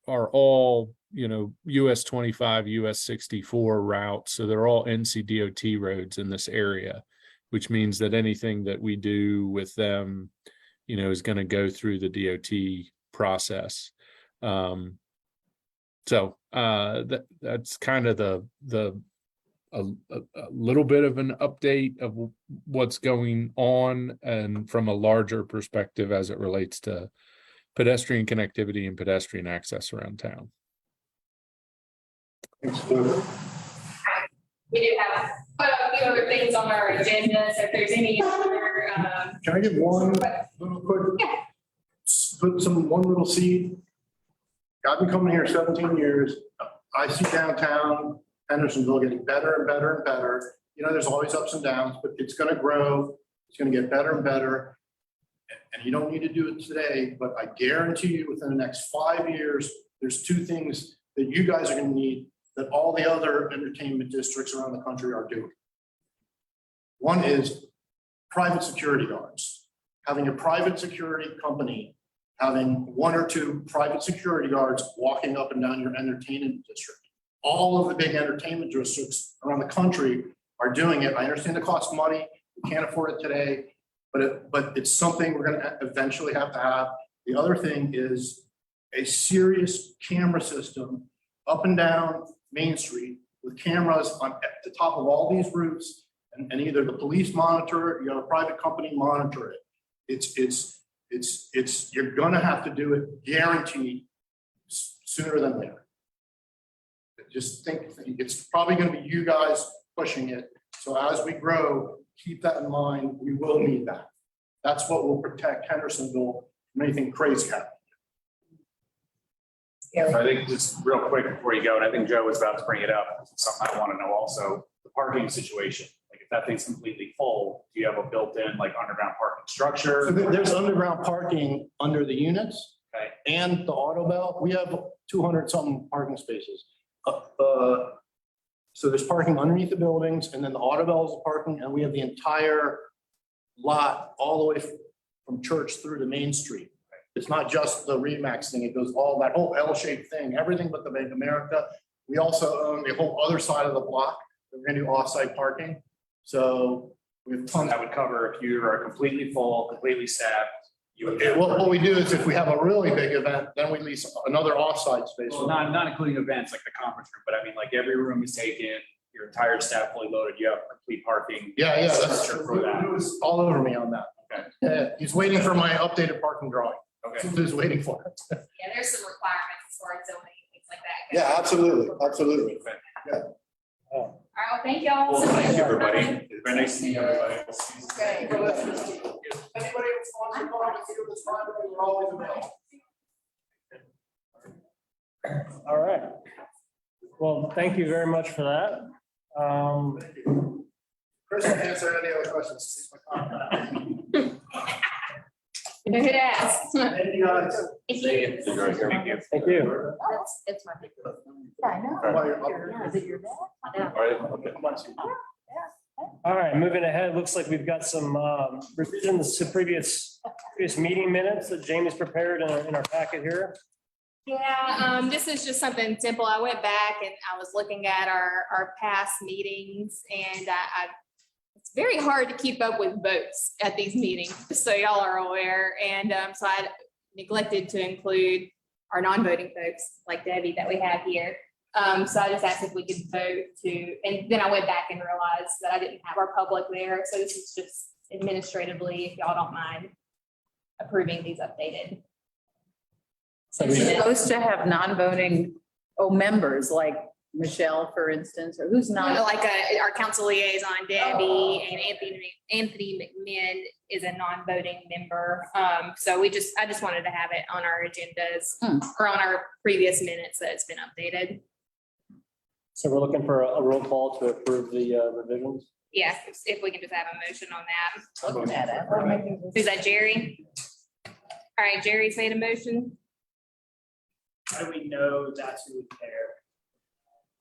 are all US 25, US 64 routes. So they're all NCDOT roads in this area, which means that anything that we do with them, is going to go through the DOT process. So that's kind of the little bit of an update of what's going on and from a larger perspective as it relates to pedestrian connectivity and pedestrian access around town. We do have quite a few other things on our agenda, so if there's any other, Can I give one little quick? Yeah. Put one little seed. I've been coming here 17 years. I see downtown Hendersonville getting better and better and better. You know, there's always ups and downs, but it's gonna grow. It's gonna get better and better. And you don't need to do it today, but I guarantee you within the next 5 years, there's two things that you guys are gonna need that all the other entertainment districts around the country are doing. One is private security guards. Having a private security company, having 1 or 2 private security guards walking up and down your entertainment district. All of the big entertainment districts around the country are doing it. I understand it costs money. We can't afford it today, but it's something we're gonna eventually have to have. The other thing is a serious camera system up and down Main Street with cameras on at the top of all these roofs, and either the police monitor it, you have a private company monitor it. You're gonna have to do it guaranteed sooner than later. Just think, it's probably gonna be you guys pushing it. So as we grow, keep that in mind. We will need that. That's what will protect Hendersonville from anything crazy happening. I think just real quick before you go, and I think Joe was about to bring it up, something I want to know also, the parking situation. Like if that thing's completely full, do you have a built-in like underground parking structure? So there's underground parking under the units. Okay. And the Auto Bell. We have 200 something parking spaces. So there's parking underneath the buildings, and then the Auto Bell is parking, and we have the entire lot all the way from Church through to Main Street. It's not just the Remax thing. It goes all that whole L-shaped thing, everything but the Bank of America. We also own the whole other side of the block. We're gonna do off-site parking. So we have tons. That would cover if you are completely full, completely staffed. You would. What we do is if we have a really big event, then we lease another off-site space. Well, not including events like the conference room, but I mean, like every room is taken, your entire staff fully loaded, you have complete parking. Yeah, that's structure for that. It was all over me on that. Okay. Yeah, he's waiting for my updated parking drawing. Okay. He's waiting for it. yeah, there's some requirements as far as zoning, things like that. Yeah, absolutely, absolutely. All right, well, thank y'all. Well, thank you, everybody. It's very nice to meet everybody. Okay. Anybody who's on the phone, if it's private, we're always available. All right. Well, thank you very much for that. Chris will answer any other questions. You know who to ask. Thank you, guys. Thank you. Thank you. Thank you. It's my. Yeah, I know. Is it your dad? All right, okay. All right, moving ahead, looks like we've got some revisions to previous meeting minutes that Jamie's prepared in our packet here. Yeah, this is just something simple. I went back and I was looking at our past meetings, and it's very hard to keep up with votes at these meetings, just so y'all are aware. And so I neglected to include our non-voting folks like Debbie that we have here. So I just asked if we could vote to, and then I went back and realized that I didn't have our public there. So this is just administratively, if y'all don't mind approving these updated. So You're we- supposed to have non-voting, members like Michelle, for instance, or who's not? Like our council liaison, Debbie, and Anthony McMinn is a non-voting member. So I just wanted to have it on our agendas or on our previous minutes that it's been updated. So we're looking for a roll call to approve the revisions. Yeah, if we can just have a motion on that. Looking at it. Is that Jerry? All right, Jerry's made a motion. How do we know that's who was there?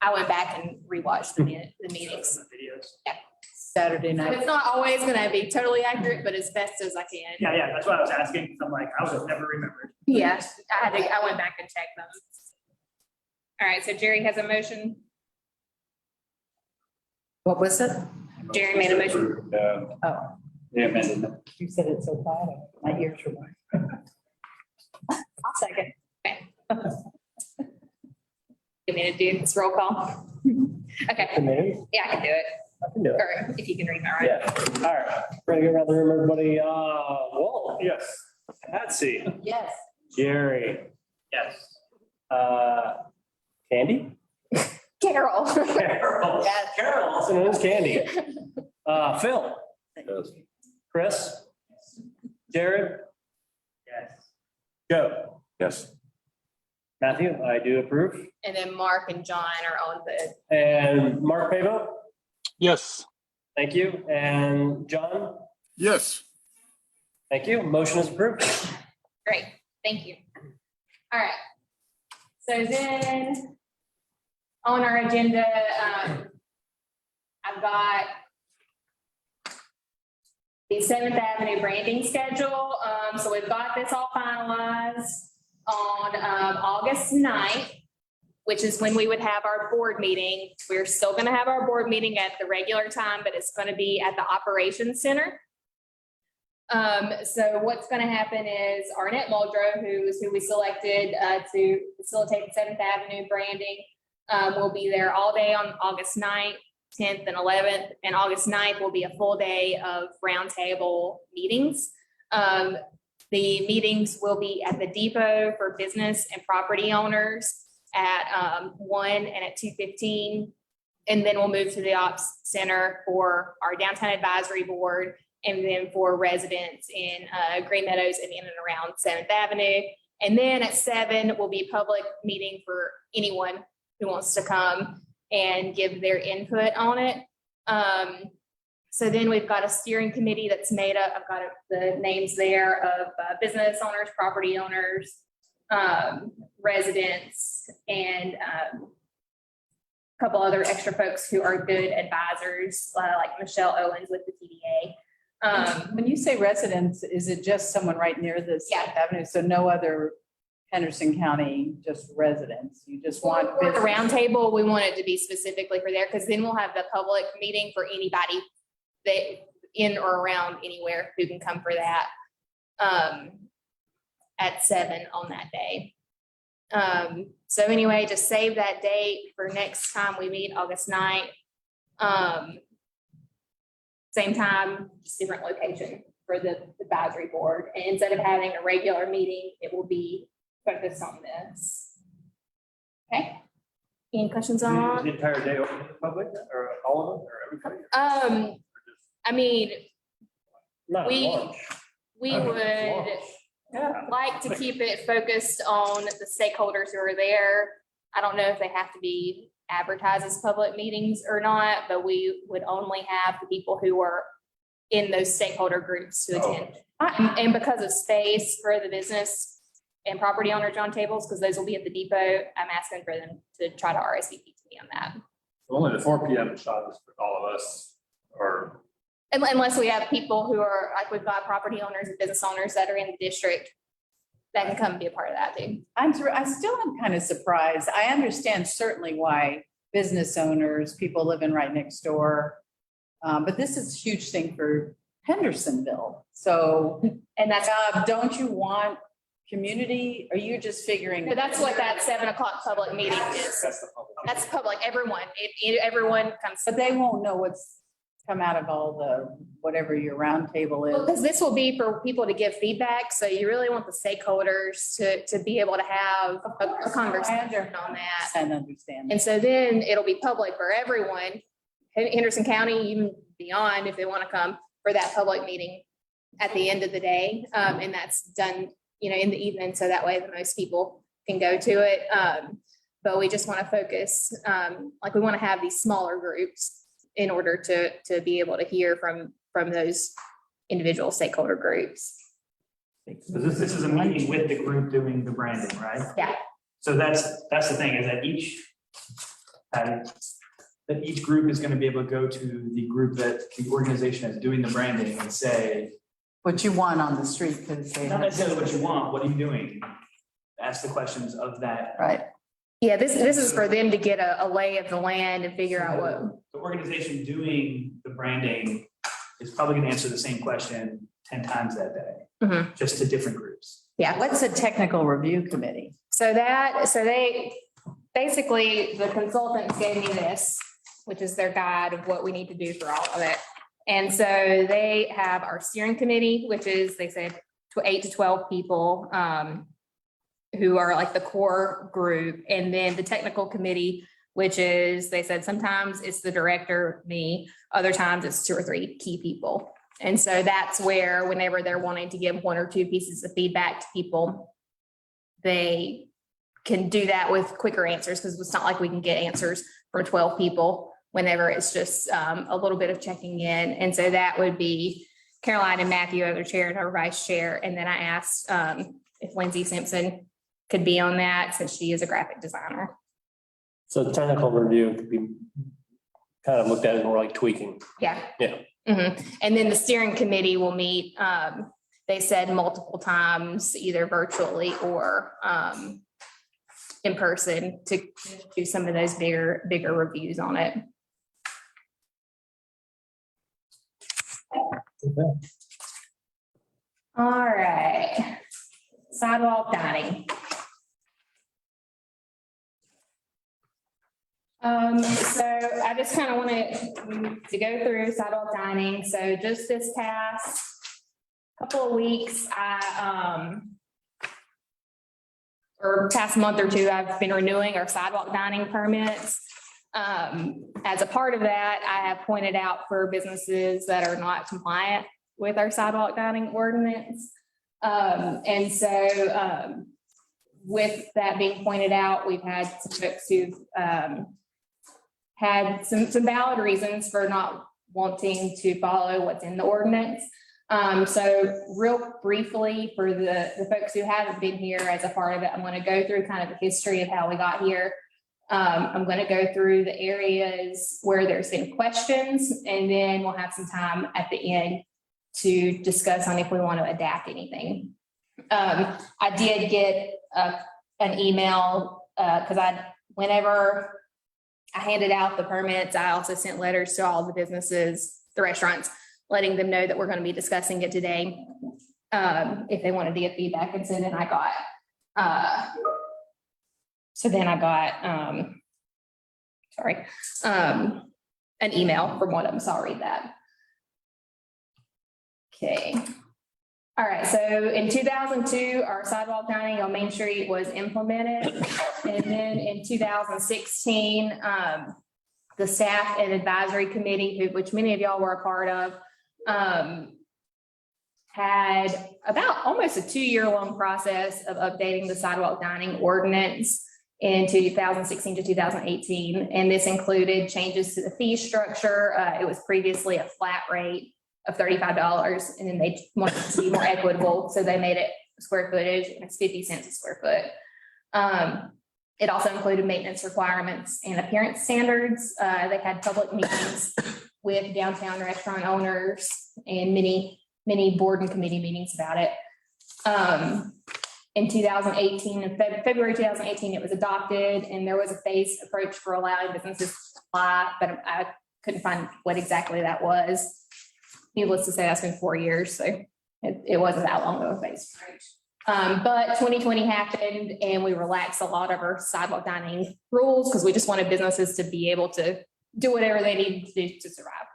I went back and rewatched the meetings. Videos. Saturday And night. it's not always gonna be totally accurate, but as best as I can. Yeah, that's what I was asking. I'm like, I would have never remembered. Yeah, I went back and checked them. All right, so Jerry has a motion. What was it? Jerry made a motion. Oh, Yeah, amended. you said it so quiet. My ears were going. I'll second. Okay. Give me to do this roll call. Okay, Committee? yeah, I can do it, I can do it. or if you can read my writing. Yeah, all right. We're gonna go around the room, everybody. Walt? Yes. Patsy? Yes. Jerry? Yes. Candy? Carol. Carol. Yes. Carol, also known as Candy. Phil? Yes. Chris? Jared? Yes. Joe? Yes. Matthew, I do approve. And then Mark and John are on the, And Mark Pavo? Yes. Thank you. And John? Yes. Thank you. Motion is approved. great, thank you. All right. So then on our agenda, I've got the Seventh Avenue branding schedule. So we've got this all finalized on August 9th, which is when we would have our board meeting. We're still gonna have our board meeting at the regular time, but it's gonna be at the Operations Center. So what's gonna happen is Arnett Muldrow, who we selected to facilitate the Seventh Avenue branding, will be there all day on August 9th, 10th and 11th, and August 9th will be a full day of roundtable meetings. The meetings will be at the depot for business and property owners at 1 and at 2:15. And then we'll move to the Ops Center for our Downtown Advisory Board, and then for residents in Green Meadows and in and around 7th Avenue. And then at 7 will be a public meeting for anyone who wants to come and give their input on it. So then we've got a steering committee that's made up, I've got the names there of business owners, property owners, residents, and a couple other extra folks who are good advisors, like Michelle Owens with the TDA. When you say residents, is it just someone right near this Yeah. avenue? So no other Henderson County, just residents? You just want. For the business? roundtable, we want it to be specifically for there, because then we'll have the public meeting for anybody that in or around anywhere who can come for that at 7 on that day. So anyway, just save that date for next time we meet, August 9th. Same time, just different location for the advisory board. And instead of having a regular meeting, it will be focused on this. Okay? Any questions Is on? the entire day open to the public or all of them or everybody? I mean, Not at we- launch. we At would launch. Yeah. like to keep it focused on the stakeholders who are there. I don't know if they have to be advertised as public meetings or not, but we would only have the people who are in those stakeholder groups to attend. And because of space for the business and property owner John tables, because those will be at the depot, I'm asking for them to try to RSVP to me on that. Only the 4 PM shot is for all of us, or Unless we have people who are, like, we've got property owners and business owners that are in the district that can come be a part of that too. I still am kind of surprised. I understand certainly why business owners, people living right next door. But this is a huge thing for Hendersonville. So, And that's, don't you want community? Are you just figuring? but that's what that 7 o'clock public meeting is. that's the public. That's public, everyone, everyone comes. But they won't know what's come out of all the, whatever your round table is. Because this will be for people to give feedback, so you really want the stakeholders to be able to have a conversation on that. And understand. And so then it'll be public for everyone, Henderson County, even beyond, if they want to come for that public meeting at the end of the day. And that's done, in the evening, so that way the most people can go to it. But we just want to focus, like, we want to have these smaller groups in order to be able to hear from those individual stakeholder groups. So this is a meeting with the group doing the branding, right? Yeah. So that's the thing, is that each group is going to be able to go to the group that the organization is doing the branding and say, What you want on the street, because they. not necessarily what you want, what are you doing? Ask the questions of that. Right. Yeah, this is for them to get a lay of the land and figure out what. The organization doing the branding is probably going to answer the same question 10 times that day, Mhm. just to different groups. Yeah. What's a technical review committee? So they, basically, the consultants gave me this, which is their guide of what we need to do for all of it. And so they have our steering committee, which is, they said, 8 to 12 people who are like the core group. And then the technical committee, which is, they said, sometimes it's the director, me, other times it's 2 or 3 key people. And so that's where whenever they're wanting to give 1 or 2 pieces of feedback to people, they can do that with quicker answers, because it's not like we can get answers from 12 people whenever it's just a little bit of checking in. And so that would be Caroline and Matthew as their chair and our vice chair. And then I asked if Lindsay Simpson could be on that, since she is a graphic designer. So the technical review could be kind of looked at as more like tweaking. Yeah. Yeah. Mhm. And then the steering committee will meet, they said multiple times, either virtually or in person, to do some of those bigger reviews on it. All right. Sidewalk dining. So I just kind of wanted to go through sidewalk dining. So just this past couple of weeks, or past month or 2, I've been renewing our sidewalk dining permits. As a part of that, I have pointed out for businesses that are not compliant with our sidewalk dining ordinance. And so with that being pointed out, we've had some folks who've had some valid reasons for not wanting to follow what's in the ordinance. So real briefly, for the folks who haven't been here as a part of it, I'm going to go through kind of the history of how we got here. I'm going to go through the areas where there's been questions, and then we'll have some time at the end to discuss on if we want to adapt anything. I did get an email because whenever I handed out the permits, I also sent letters to all the businesses, the restaurants, letting them know that we're going to be discussing it today, if they wanted to get feedback. And so then I got, an email from one of them, so I'll read that. Okay. All right, so in 2002, our sidewalk dining on Main Street was implemented. And then in 2016, the staff and advisory committee, which many of y'all were a part of, had about almost a 2-year-long process of updating the sidewalk dining ordinance in 2016 to 2018. And this included changes to the fee structure. It was previously a flat rate of $35, and then they wanted it to be more equitable, so they made it square footage, and it's 50 cents a square foot. It also included maintenance requirements and appearance standards. They had public meetings with downtown restaurant owners and many board and committee meetings about it. In 2018, in February 2018, it was adopted, and there was a phased approach for allowing businesses to apply, but I couldn't find what exactly that was. Needless to say, that's been 4 years, so it wasn't that long of a phased approach. But 2020 happened, and we relaxed a lot of our sidewalk dining rules because we just wanted businesses to be able to do whatever they needed to do to survive.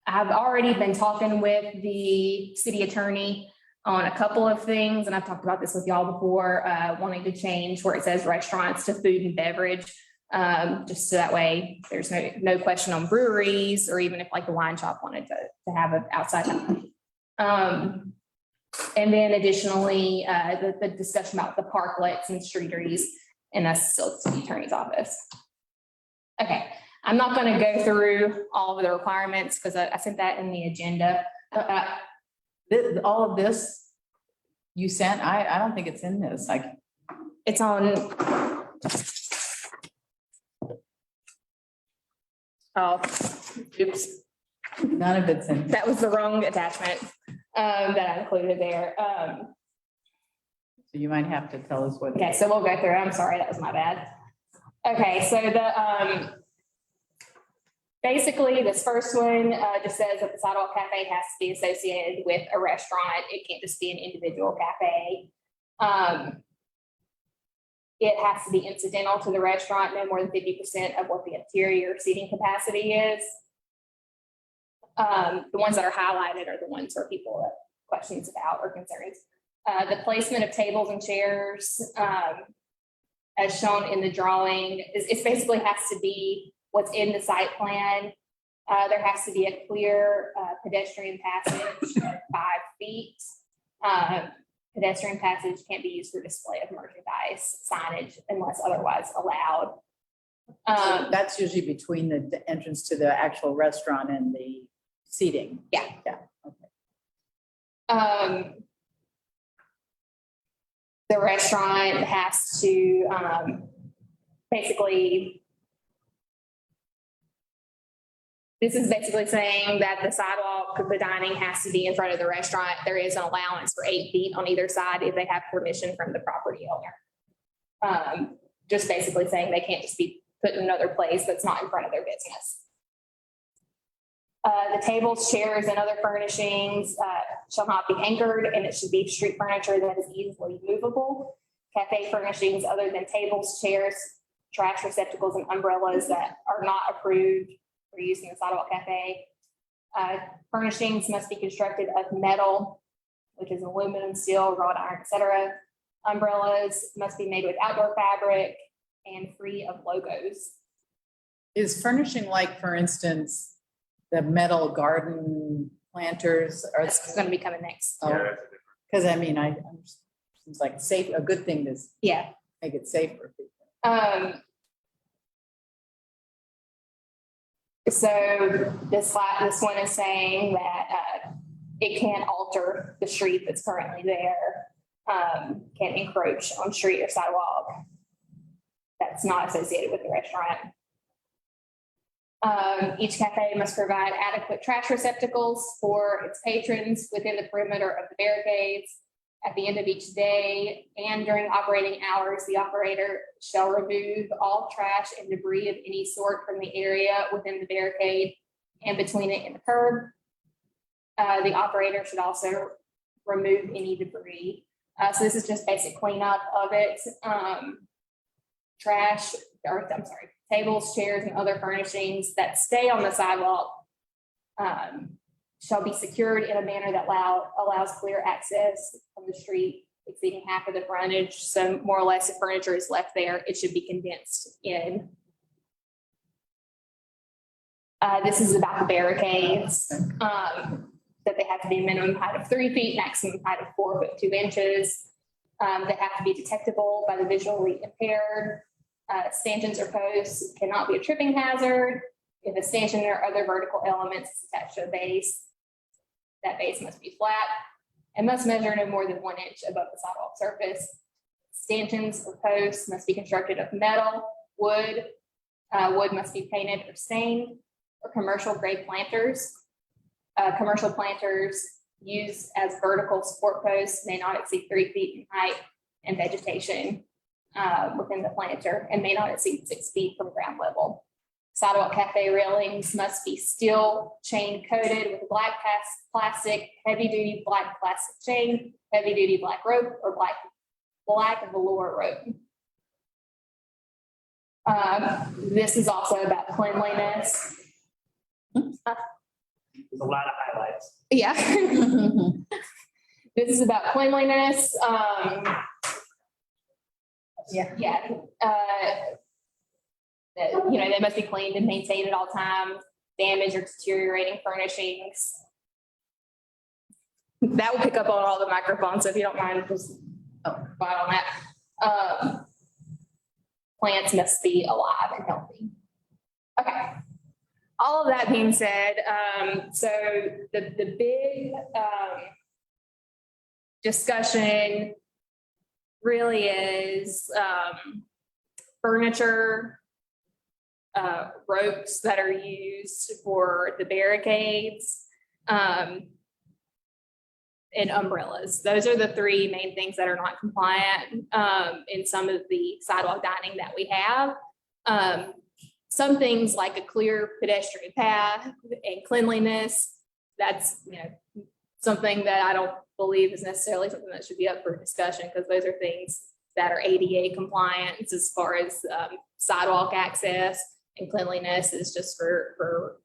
I've already been talking with the city attorney on a couple of things, and I've talked about this with y'all before, wanting to change where it says restaurants to food and beverage. Just so that way there's no question on breweries, or even if like the wine shop wanted to have an outside. And then additionally, the discussion about the parklets and streeteries, and that's still the attorney's office. Okay, I'm not going to go through all of the requirements because I sent that in the agenda. All of this you sent, I don't think it's in this. It's on. Oh, oops. None of it's in. That was the wrong attachment that I included there. So you might have to tell us what. Okay, so we'll go through. I'm sorry, that was my bad. Okay, so the basically this first one just says that the sidewalk cafe has to be associated with a restaurant. It can't just be an individual cafe. It has to be incidental to the restaurant, no more than 50% of what the interior seating capacity is. The ones that are highlighted are the ones where people have questions about or concerns. The placement of tables and chairs, as shown in the drawing, it basically has to be what's in the site plan. There has to be a clear pedestrian passage of 5 feet. Pedestrian passage can't be used for display of merchandise, signage, unless otherwise allowed. That's usually between the entrance to the actual restaurant and the seating. Yeah. Yeah. Okay. The restaurant has to basically, this is basically saying that the sidewalk, the dining has to be in front of the restaurant. There is an allowance for 8 feet on either side if they have permission from the property owner. Just basically saying they can't just be put in another place that's not in front of their business. The tables, chairs, and other furnishings shall not be anchored, and it should be street furniture that is easily movable. Cafe furnishings other than tables, chairs, trash receptacles, and umbrellas that are not approved for use in the sidewalk cafe. Furnishings must be constructed of metal, which is aluminum, steel, wrought iron, etc. Umbrellas must be made with outdoor fabric and free of logos. Is furnishing like, for instance, the metal garden planters are? That's going to be coming next. Because I mean, seems like a good thing to Yeah. make it safe for people. So this one is saying that it can't alter the street that's currently there, can't encroach on street or sidewalk that's not associated with the restaurant. Each cafe must provide adequate trash receptacles for its patrons within the perimeter of the barricades. At the end of each day and during operating hours, the operator shall remove all trash and debris of any sort from the area within the barricade and between it and the curb. The operator should also remove any debris. So this is just basic cleanup of it. Tables, chairs, and other furnishings that stay on the sidewalk shall be secured in a manner that allows clear access from the street exceeding half of the frontage. So more or less, if furniture is left there, it should be condensed in. This is about the barricades, that they have to be a minimum height of 3 feet, maximum height of 4 foot 2 inches. They have to be detectable by the visually impaired. Stanchions or posts cannot be a tripping hazard. If a stanchion or other vertical elements is attached to a base, that base must be flat and must measure no more than 1 inch above the sidewalk surface. Stanchions or posts must be constructed of metal, wood. Wood must be painted or stained, or commercial grade planters. Commercial planters used as vertical support posts may not exceed 3 feet in height, and vegetation within the planter and may not exceed 6 feet from ground level. Sidewalk cafe railings must be steel chain coated with black plastic, heavy duty black plastic chain, heavy duty black rope, or black velour rope. This is also about cleanliness. There's a lot of highlights. Yeah. This is about cleanliness. They must be cleaned and maintained at all times. Damage or deteriorating furnishings. That will pick up on all the microphones, so if you don't mind, just quiet on that. Plants must be alive and healthy. Okay. All of that being said, so the big discussion really is furniture, ropes that are used for the barricades, and umbrellas. Those are the 3 main things that are not compliant in some of the sidewalk dining that we have. Some things like a clear pedestrian path and cleanliness, that's something that I don't believe is necessarily something that should be up for discussion, because those are things that are ADA compliance as far as sidewalk access and cleanliness is just for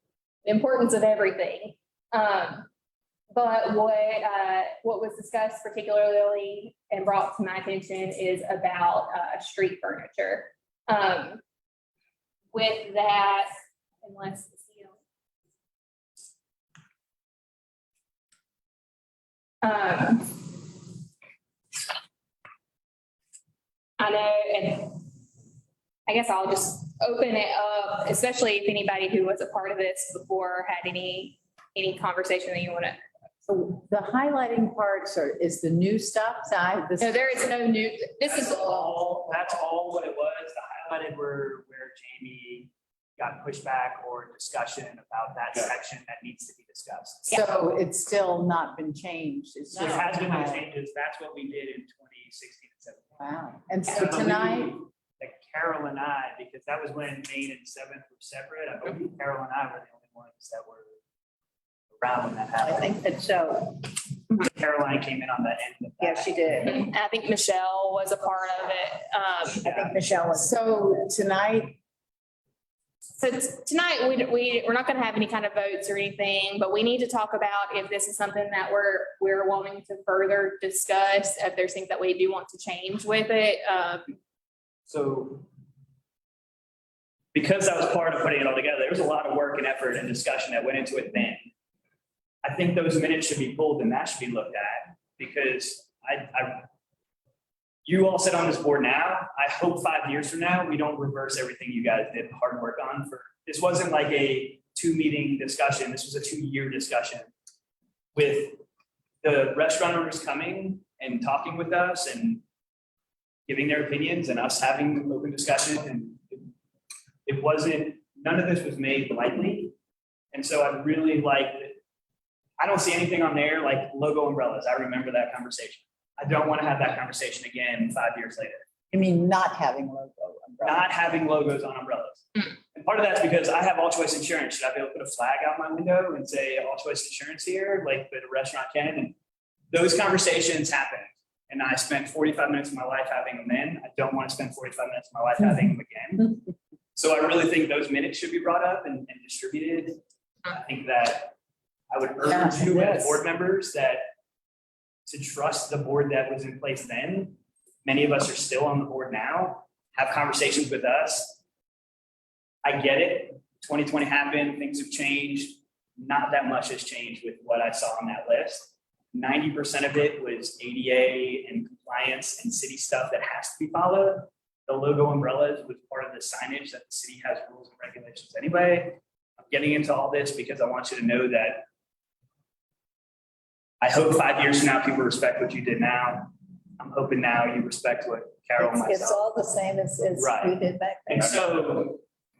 the importance of everything. But what was discussed particularly and brought to my attention is about street furniture. With that, unless, you know. I know, and I guess I'll just open it up, especially if anybody who was a part of this before had any conversation that you want to. So the highlighting parts is the new stuff. No, there is no new, this is That's all what it was. The highlighted were where Jamie got pushback or discussion about that section that needs to be discussed. So it's still not been changed. It's There just. has been no changes. That's what we did in 2016 and 17. Wow. And I so believe tonight, that Carol and I, because that was when Maine and 7th were separate, I believe Carol and I were the only ones that were around when that I happened. think that so. Caroline came in on the end of that. Yeah, she did. and I think Michelle was a part of it. I think Michelle was. so tonight, So tonight, we're not gonna have any kind of votes or anything, but we need to talk about if this is something that we're wanting to further discuss, if there's things that we do want to change with it. So because that was part of putting it all together, there was a lot of work and effort and discussion that went into it then. I think those minutes should be pulled and that should be looked at because you all sit on this board now. I hope 5 years from now, we don't reverse everything you guys did hard work on this wasn't like a 2-meeting discussion. This was a 2-year discussion with the restaurant owners coming and talking with us and giving their opinions and us having open discussion. And it wasn't, none of this was made lightly. And so I really like, I don't see anything on there like logo umbrellas. I remember that conversation. I don't want to have that conversation again 5 years later. I mean, not having logo. umbrella. Not having logos on umbrellas. And part of that's because I have All Choice Insurance. Should I be able to put a flag out my window and say All Choice Insurance here, like the restaurant can? And those conversations happened. And I spent 45 minutes of my life having them then. I don't want to spend 45 minutes of my life having them again. So I really think those minutes should be brought up and distributed. I think that I would urge you as board members that to trust the board that was in place then. Many of us are still on the board now, have conversations with us. I get it. 2020 happened, things have changed. Not that much has changed with what I saw on that list. 90% of it was ADA and compliance and city stuff that has to be followed. The logo umbrellas was part of the signage that the city has rules and regulations anyway. I'm getting into all this because I want you to know that I hope 5 years from now, people respect what you did now. I'm hoping now you respect what Carol and It's myself. all the same as we did back then. And so,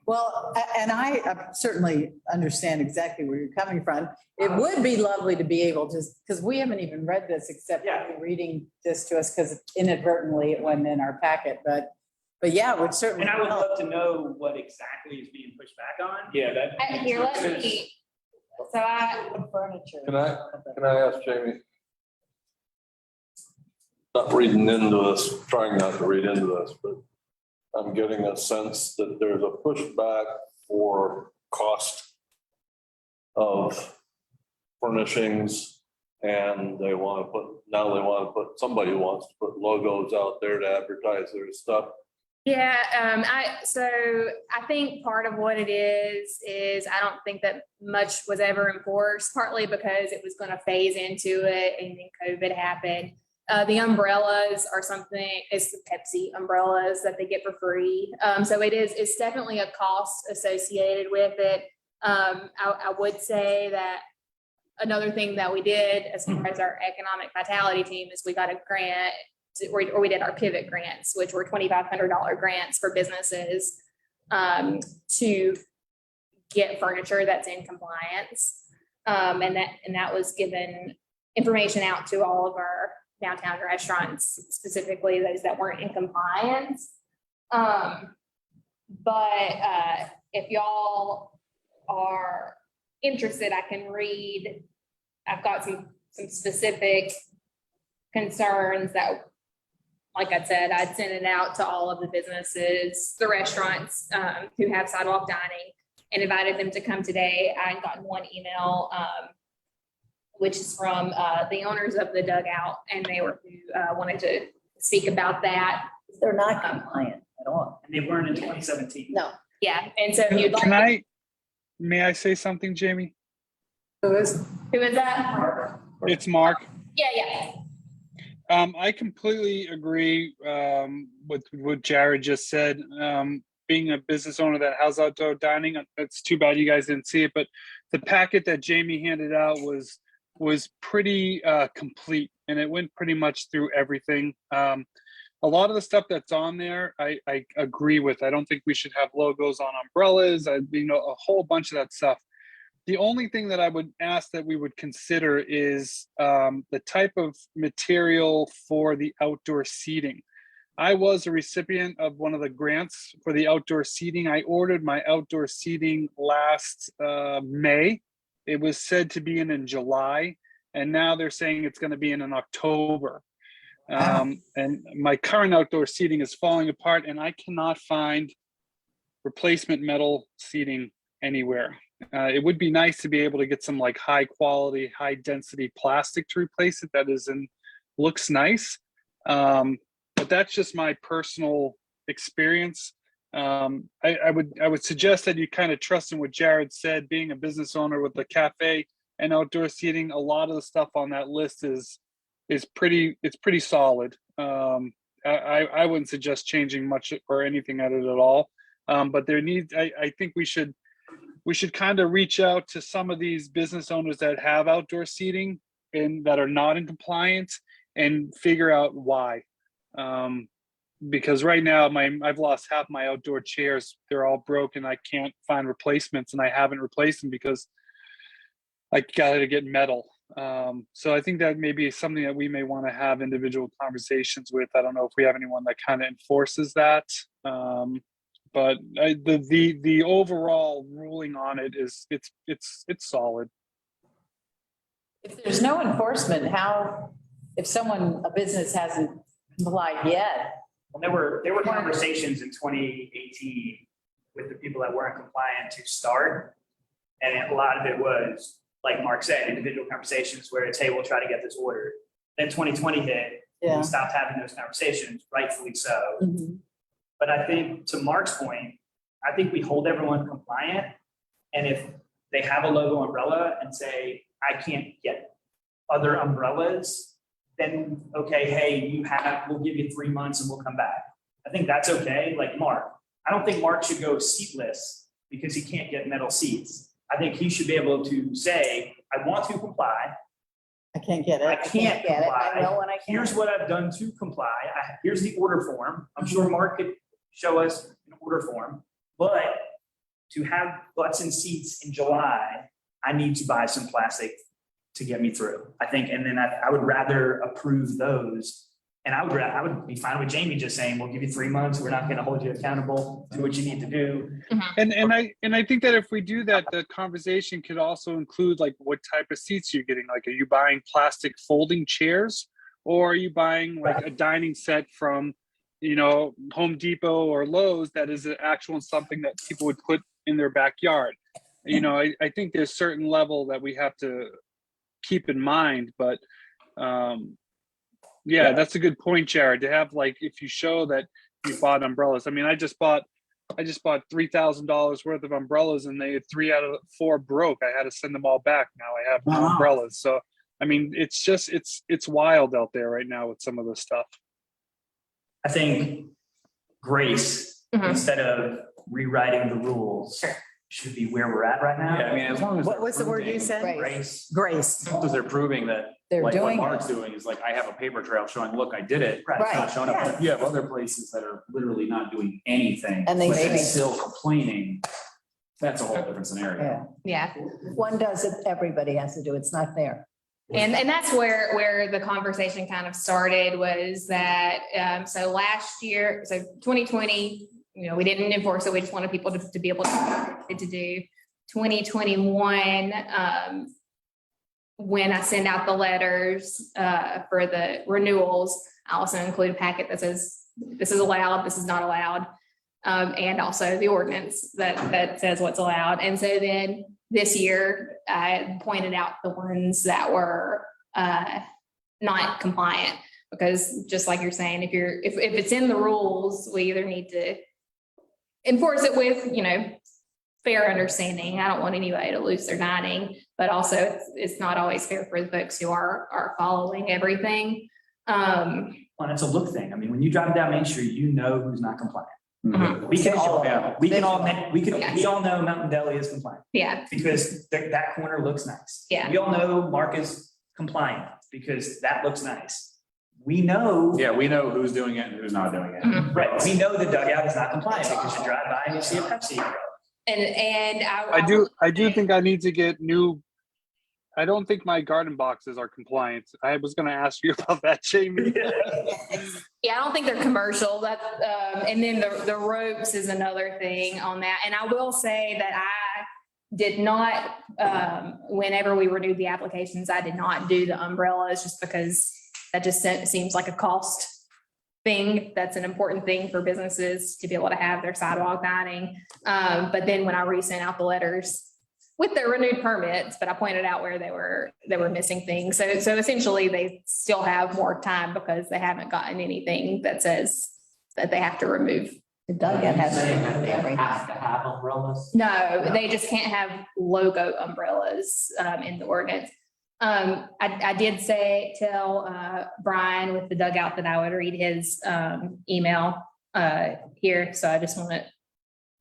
Well, and I certainly understand exactly where you're coming from. It would be lovely to be able to, because we haven't even read this except for reading this to us because inadvertently it wasn't in our packet, but yeah, it would certainly. and I would help. love to know what exactly is being pushed back on. Yeah, that. Here, let me, so Furniture. Can I ask Jamie? Not reading into this, trying not to read into this, but I'm getting a sense that there's a pushback for cost of furnishings. And they want to put, somebody wants to put logos out there to advertise their stuff. yeah, I think part of what it is I don't think that much was ever enforced, partly because it was going to phase into it and then COVID happened. The umbrellas are something, it's the Pepsi umbrellas that they get for free. So it's definitely a cost associated with it. I would say that another thing that we did as far as our economic vitality team is we got a grant or we did our pivot grants, which were $2,500 grants for businesses to get furniture that's in compliance. And that was given information out to all of our downtown restaurants, specifically those that weren't in compliance. But if y'all are interested, I can read. I've got some specific concerns that like I said, I'd sent it out to all of the businesses, the restaurants, who have sidewalk dining, and invited them to come today. I had gotten one email, which is from, the owners of the dugout, and they were, who, wanted to speak about that. They're not compliant at all. And they weren't in 2017. No. Yeah, and so if you'd Can like, may I say something, Jamie? who is that? It's Mark. Yeah. I completely agree with what Jared just said. Being a business owner that has outdoor dining, it's too bad you guys didn't see it, but the packet that Jamie handed out was pretty complete, and it went pretty much through everything. A lot of the stuff that's on there, I agree with. I don't think we should have logos on umbrellas, a whole bunch of that stuff. The only thing that I would ask that we would consider is the type of material for the outdoor seating. I was a recipient of one of the grants for the outdoor seating. I ordered my outdoor seating last May. It was said to be in July, and now they're saying it's going to be in October. And my current outdoor seating is falling apart, and I cannot find replacement metal seating anywhere. It would be nice to be able to get some like high quality, high density plastic to replace it that looks nice. But that's just my personal experience. I would suggest that you kind of trust in what Jared said. Being a business owner with a cafe and outdoor seating, a lot of the stuff on that list is pretty solid. I wouldn't suggest changing much or anything at it at all. But I think we should kind of reach out to some of these business owners that have outdoor seating and that are not in compliance and figure out why. Because right now I've lost half my outdoor chairs. They're all broken. I can't find replacements, and I haven't replaced them because I got to get metal. So I think that may be something that we may want to have individual conversations with. I don't know if we have anyone that kind of enforces that. But the overall ruling on it is it's solid. If there's no enforcement, if a business hasn't complied yet? Well, there were conversations in 2018 with the people that weren't compliant to start. And a lot of it was, like Mark said, individual conversations where it's, hey, we'll try to get this ordered. Then 2020 hit, we stopped having those conversations, rightfully so. Mm-hmm. But I think, to Mark's point, I think we hold everyone compliant. And if they have a logo umbrella and say, I can't get other umbrellas, then, okay, hey, we'll give you 3 months and we'll come back. I think that's okay. Like Mark, I don't think Mark should go seatless because he can't get metal seats. I think he should be able to say, I want to comply. I can't get it. I can't get it. comply. I know when I can. Here's what I've done to comply. Here's the order form. I'm sure Mark could show us an order form, but to have butts and seats in July, I need to buy some plastic to get me through, I think. And then I would rather approve those. And I would be fine with Jamie just saying, we'll give you 3 months. We're not going to hold you accountable to what you need to do. And I think that if we do that, the conversation could also include like what type of seats you're getting. Like, are you buying plastic folding chairs, or are you buying like a dining set from, Home Depot or Lowe's that is an actual something that people would put in their backyard? I think there's certain level that we have to keep in mind, but yeah, that's a good point, Jared, to have, like, if you show that you bought umbrellas. I mean, I just bought $3,000 worth of umbrellas, and 3 out of 4 broke. I had to send them all back. Now I have no umbrellas. So, I mean, it's wild out there right now with some of this stuff. I think grace, instead of rewriting the rules, should be where we're at right now. Yeah, I mean, as long as. What was the word you said? Grace. Grace. As long as they're proving that, They're like what doing Mark's it. doing is like, I have a paper trail showing, look, I did it. Right. It's not showing up. But if you have other places that are literally not doing anything, And they but maybe- still complaining, that's a whole different scenario. Yeah. Yeah. If one does it, everybody has to do it. It's not fair. And that's where the conversation kind of started, was that, so last year, so 2020, we didn't enforce it. We just wanted people to be able to do. 2021, when I send out the letters for the renewals, I also include a packet that says this is allowed, this is not allowed. And also the ordinance that says what's allowed. And so then this year, I pointed out the ones that were not compliant. Because just like you're saying, if it's in the rules, we either need to enforce it with, fair understanding. I don't want anybody to lose their dining, but also it's not always fair for the folks who are following everything. And it's a look thing. I mean, when you drive down Main Street, you know who's not compliant. We all know Mountain Deli is compliant. Yeah. Because that corner looks nice. Yeah. We all know Mark is compliant because that looks nice. We know. Yeah, we know who's doing it and who's not doing it. Right. We know the dugout is not compliant because you drive by and you see a Pepsi. And I do think I need to get new. I don't think my garden boxes are compliant. I was going to ask you about that, Jamie. Yeah, I don't think they're commercial. That and then the ropes is another thing on that. And I will say that I did not, whenever we renewed the applications, I did not do the umbrellas just because that just seems like a cost thing. That's an important thing for businesses to be able to have their sidewalk dining. But then when I resent out the letters with their renewed permits, but I pointed out where they were missing things. So essentially they still have more time because they haven't gotten anything that says that they have to remove. The dugout has. Have to have umbrellas. No, they just can't have logo umbrellas in the ordinance. I did tell Brian with the dugout that I would read his email here. So I just want to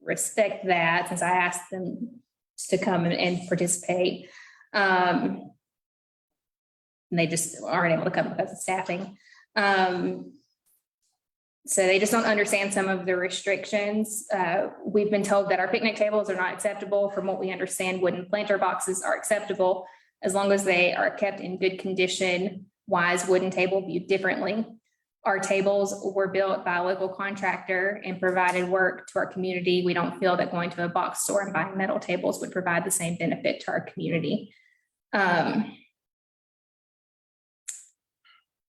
respect that since I asked them to come and participate. And they just aren't able to come because of staffing. So they just don't understand some of the restrictions. We've been told that our picnic tables are not acceptable. From what we understand, wooden planter boxes are acceptable as long as they are kept in good condition. Wise wooden table viewed differently. Our tables were built by a local contractor and provided work to our community. We don't feel that going to a box store and buying metal tables would provide the same benefit to our community.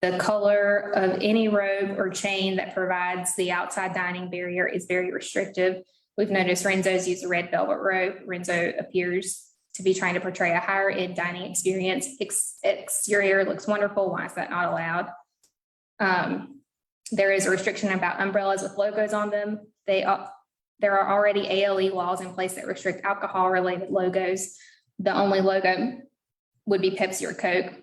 The color of any robe or chain that provides the outside dining barrier is very restrictive. We've noticed Renzo's use a red velvet robe. Renzo appears to be trying to portray a higher end dining experience. Exterior looks wonderful. Why is that not allowed? There is a restriction about umbrellas with logos on them. There are already ALE laws in place that restrict alcohol related logos. The only logo would be Pepsi or Coke.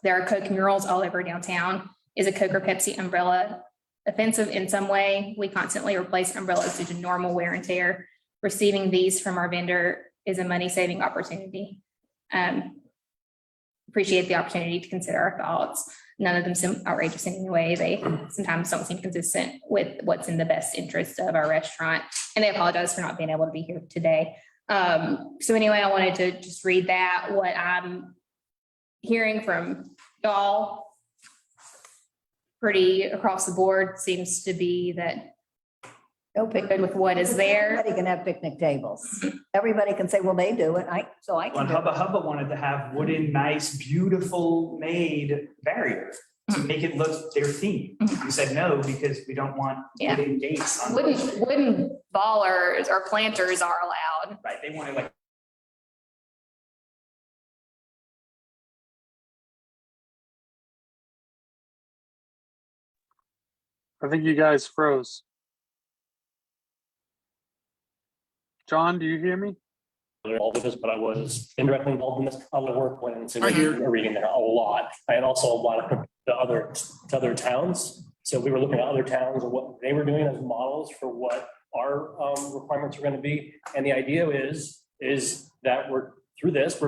There are Coke murals all over downtown. Is a Coke or Pepsi umbrella offensive in some way? We constantly replace umbrellas due to normal wear and tear. Receiving these from our vendor is a money-saving opportunity. Appreciate the opportunity to consider our thoughts. None of them seem outrageous in any way. They sometimes don't seem consistent with what's in the best interest of our restaurant. And they apologize for not being able to be here today. So anyway, I wanted to just read that. What I'm hearing from y'all pretty across the board seems to be that No good picnic. with what is there. Everybody can have picnic tables. Everybody can say, well, they do it. So I When can do Hubba it. Hubba wanted to have wooden, nice, beautiful made barrier to make it look their theme. We said no, because we don't want Yeah. wooden gates on. Wooden ballers or planters are allowed. Right, they wanted like. I think you guys froze. John, do you hear me? Involved with this, but I was indirectly involved in this. A lot of work went into Right here. reading there, a lot. I had also a lot of the other towns. So we were looking at other towns and what they were doing as models for what our requirements are going to be. And the idea is that we're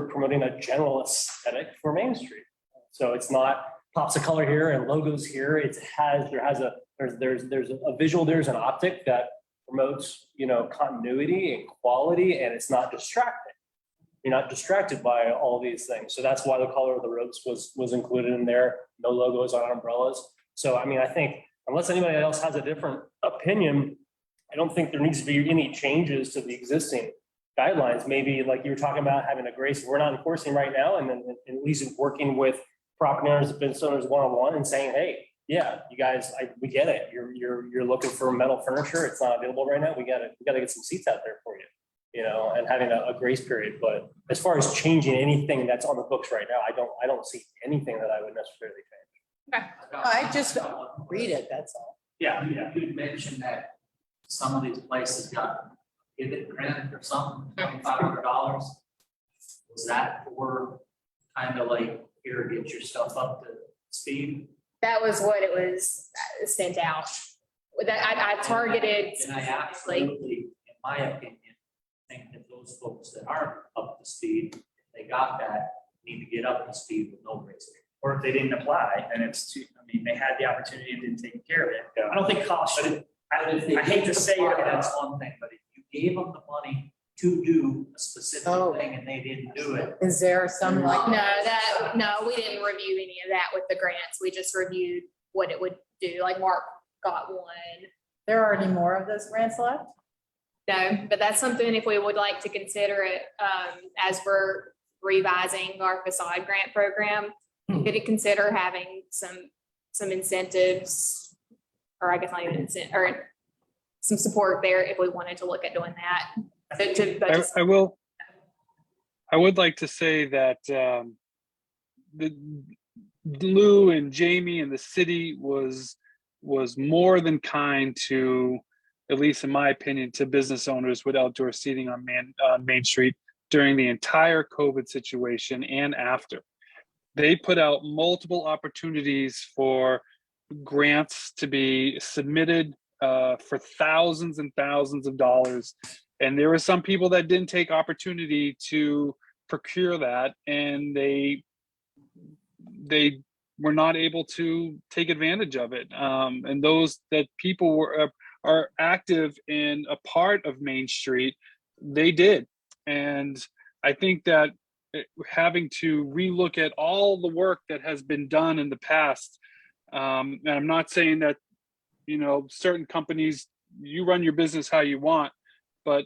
promoting a general aesthetic for Main Street. So it's not pops of color here and logos here. There's a visual, there's an optic that promotes, continuity and quality, and it's not distracting. You're not distracted by all these things. So that's why the color of the ropes was included in there. No logos on umbrellas. So, I think unless anybody else has a different opinion, I don't think there needs to be any changes to the existing guidelines. Maybe like you were talking about having a grace, we're not enforcing right now, and then at least working with property owners, business owners one-on-one and saying, hey, yeah, you guys, we get it. You're looking for metal furniture. It's not available right now. We gotta get some seats out there for you. You know, and having a grace period. But as far as changing anything that's on the books right now, I don't see anything that I would necessarily change. I just read it, that's all. Yeah, You mentioned that some of these places got hit grant or something, $2,500. Was that for kind of like, here, get your stuff up to speed? That was what it was sent out. That I targeted And I specifically. absolutely, in my opinion, think that those folks that aren't up to speed, if they got that, need to get up to speed with no grace period. or if they didn't apply, then it's too, I mean, they had the opportunity and didn't take care of it. I don't think cost should, But if they I hate to didn't say apply, it, but that's one thing, but if you gave them the money to do a specific Oh. thing and they didn't do it. Is there some like? No, we didn't review any of that with the grants. We just reviewed what it would do. Like Mark got one. There are any more of those grants left? No, but that's something if we would like to consider it, as we're revising our facade grant program, we could consider having some incentives, or I guess not even incentive, or some support there if we wanted to look at doing that. I would like to say that the Lou and Jamie and the city was more than kind to, at least in my opinion, to business owners with outdoor seating on Main Street during the entire COVID situation and after. They put out multiple opportunities for grants to be submitted for thousands and thousands of dollars. And there were some people that didn't take opportunity to procure that, and they were not able to take advantage of it. And those that people are active in a part of Main Street, they did. And I think that having to relook at all the work that has been done in the past, and I'm not saying that, you know, certain companies, you run your business how you want, but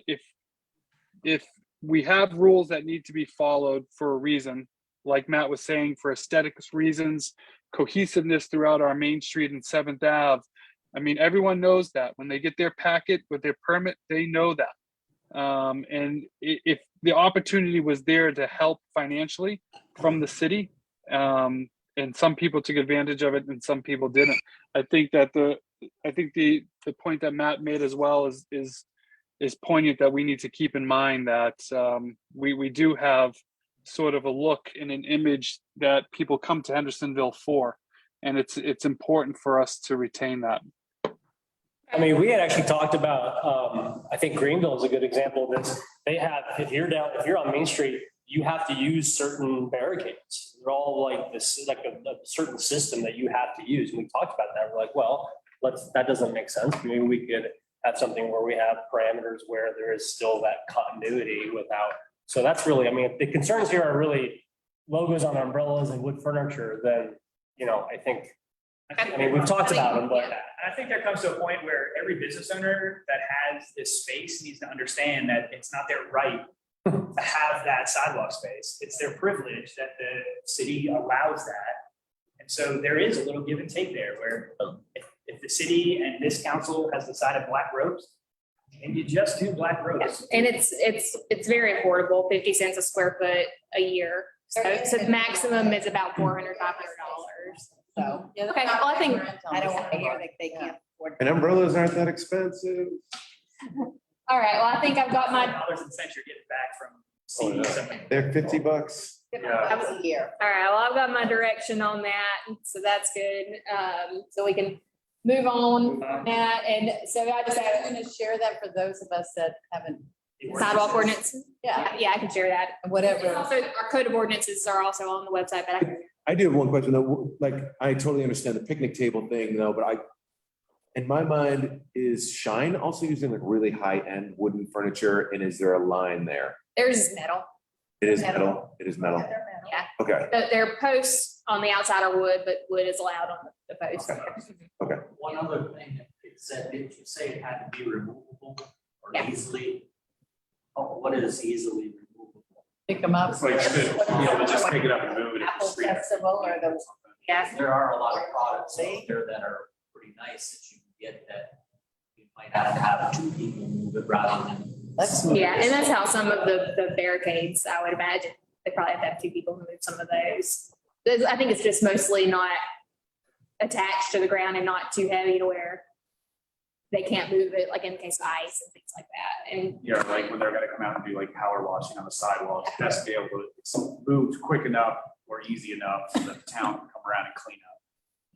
if we have rules that need to be followed for a reason, like Matt was saying, for aesthetics reasons, cohesiveness throughout our Main Street and 7th Ave, I mean, everyone knows that. When they get their packet with their permit, they know that. And if the opportunity was there to help financially from the city, and some people took advantage of it and some people didn't. I think the point that Matt made as well is poignant, that we need to keep in mind that we do have sort of a look and an image that people come to Hendersonville for, and it's important for us to retain that. I mean, we had actually talked about, I think Greenville is a good example of this. They have, if you're on Main Street, you have to use certain barricades. They're all like this, like a certain system that you have to use. And we talked about that. We're like, well, that doesn't make sense. Maybe we could have something where we have parameters where there is still that continuity without. So that's really, I mean, if the concerns here are really logos on umbrellas and wood furniture, then, you know, I mean, we've talked about them, but. I think there comes to a point where every business owner that has this space needs to understand that it's not their right to have that sidewalk space. It's their privilege that the city allows that. And so there is a little give and take there where if the city and this council has decided black ropes, and you just do black ropes. And it's very affordable, 50 cents a square foot a year. So the maximum is about $400, $500. So, Yeah, okay, well, I think, I don't want to hear that they can't afford. And umbrellas aren't that expensive. all right, well, I think I've got my, Dollars and cents you're getting back from seeing something. They're $50. That was a year. all right, well, I've got my direction on that, so that's good. So we can move on from that, and so I just I'm have going to share that for those of us that haven't, sidewalk ordinance. yeah, Yeah, I can share that. whatever. Also, our code of ordinances are also on the website, but I do have one question though. Like, I totally understand the picnic table thing though, but in my mind, is Shine also using like really high-end wooden furniture, and is there a line there? there's metal. It is metal. It is metal. Yeah, Okay. their posts on the outside are wood, but wood is allowed on the posts. Okay. One other thing, it said, didn't you say it had to be removable or Yeah. easily? Oh, what is easily removable? Pick them up. It's like, just pick it up and move it. Apple Festival or the Yeah. There are a lot of products out there that are pretty nice that you can get that you might have to have two people move it rather than. Yeah, and that's how some of the barricades, I would imagine, they probably have to have two people move some of those. I think it's just mostly not attached to the ground and not too heavy to where they can't move it, like in case of ice and things like that. And Yeah, like when they're gonna come out and do like power washing on the sidewalks, it has to be able to, it's moved quick enough or easy enough so that the town can come around and clean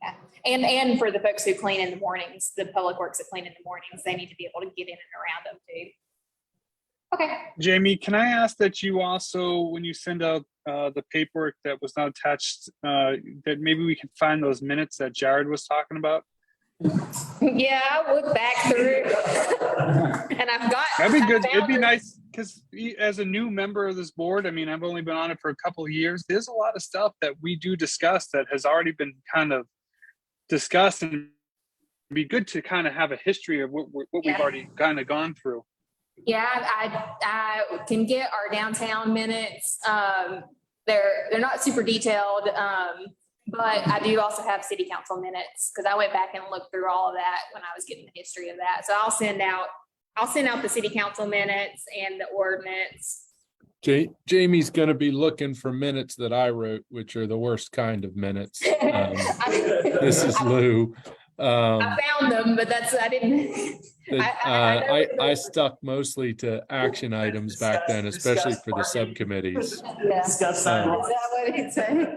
up. and for the folks who clean in the mornings, the public works that clean in the mornings, they need to be able to get in and around them too. Okay. Jamie, can I ask that you also, when you send out the paperwork that was not attached, that maybe we can find those minutes that Jared was talking about? Yeah, I looked back through and I've got. That'd be I good. It'd found be it. nice because as a new member of this board, I mean, I've only been on it for a couple of years. There's a lot of stuff that we do discuss that has already been kind of discussed, and it'd be good to kind of have a history of what we've Yeah. already kind of gone through. Yeah, I can get our downtown minutes. They're not super detailed, but I do also have city council minutes because I went back and looked through all of that when I was getting the history of that. So I'll send out the city council minutes and the ordinance. Jamie's gonna be looking for minutes that I wrote, which are the worst kind of minutes. This is Lou. I found them, but I didn't. I stuck mostly to action items back then, especially for the subcommittees. Yeah. Discuss Is sidewalks. that what he'd say?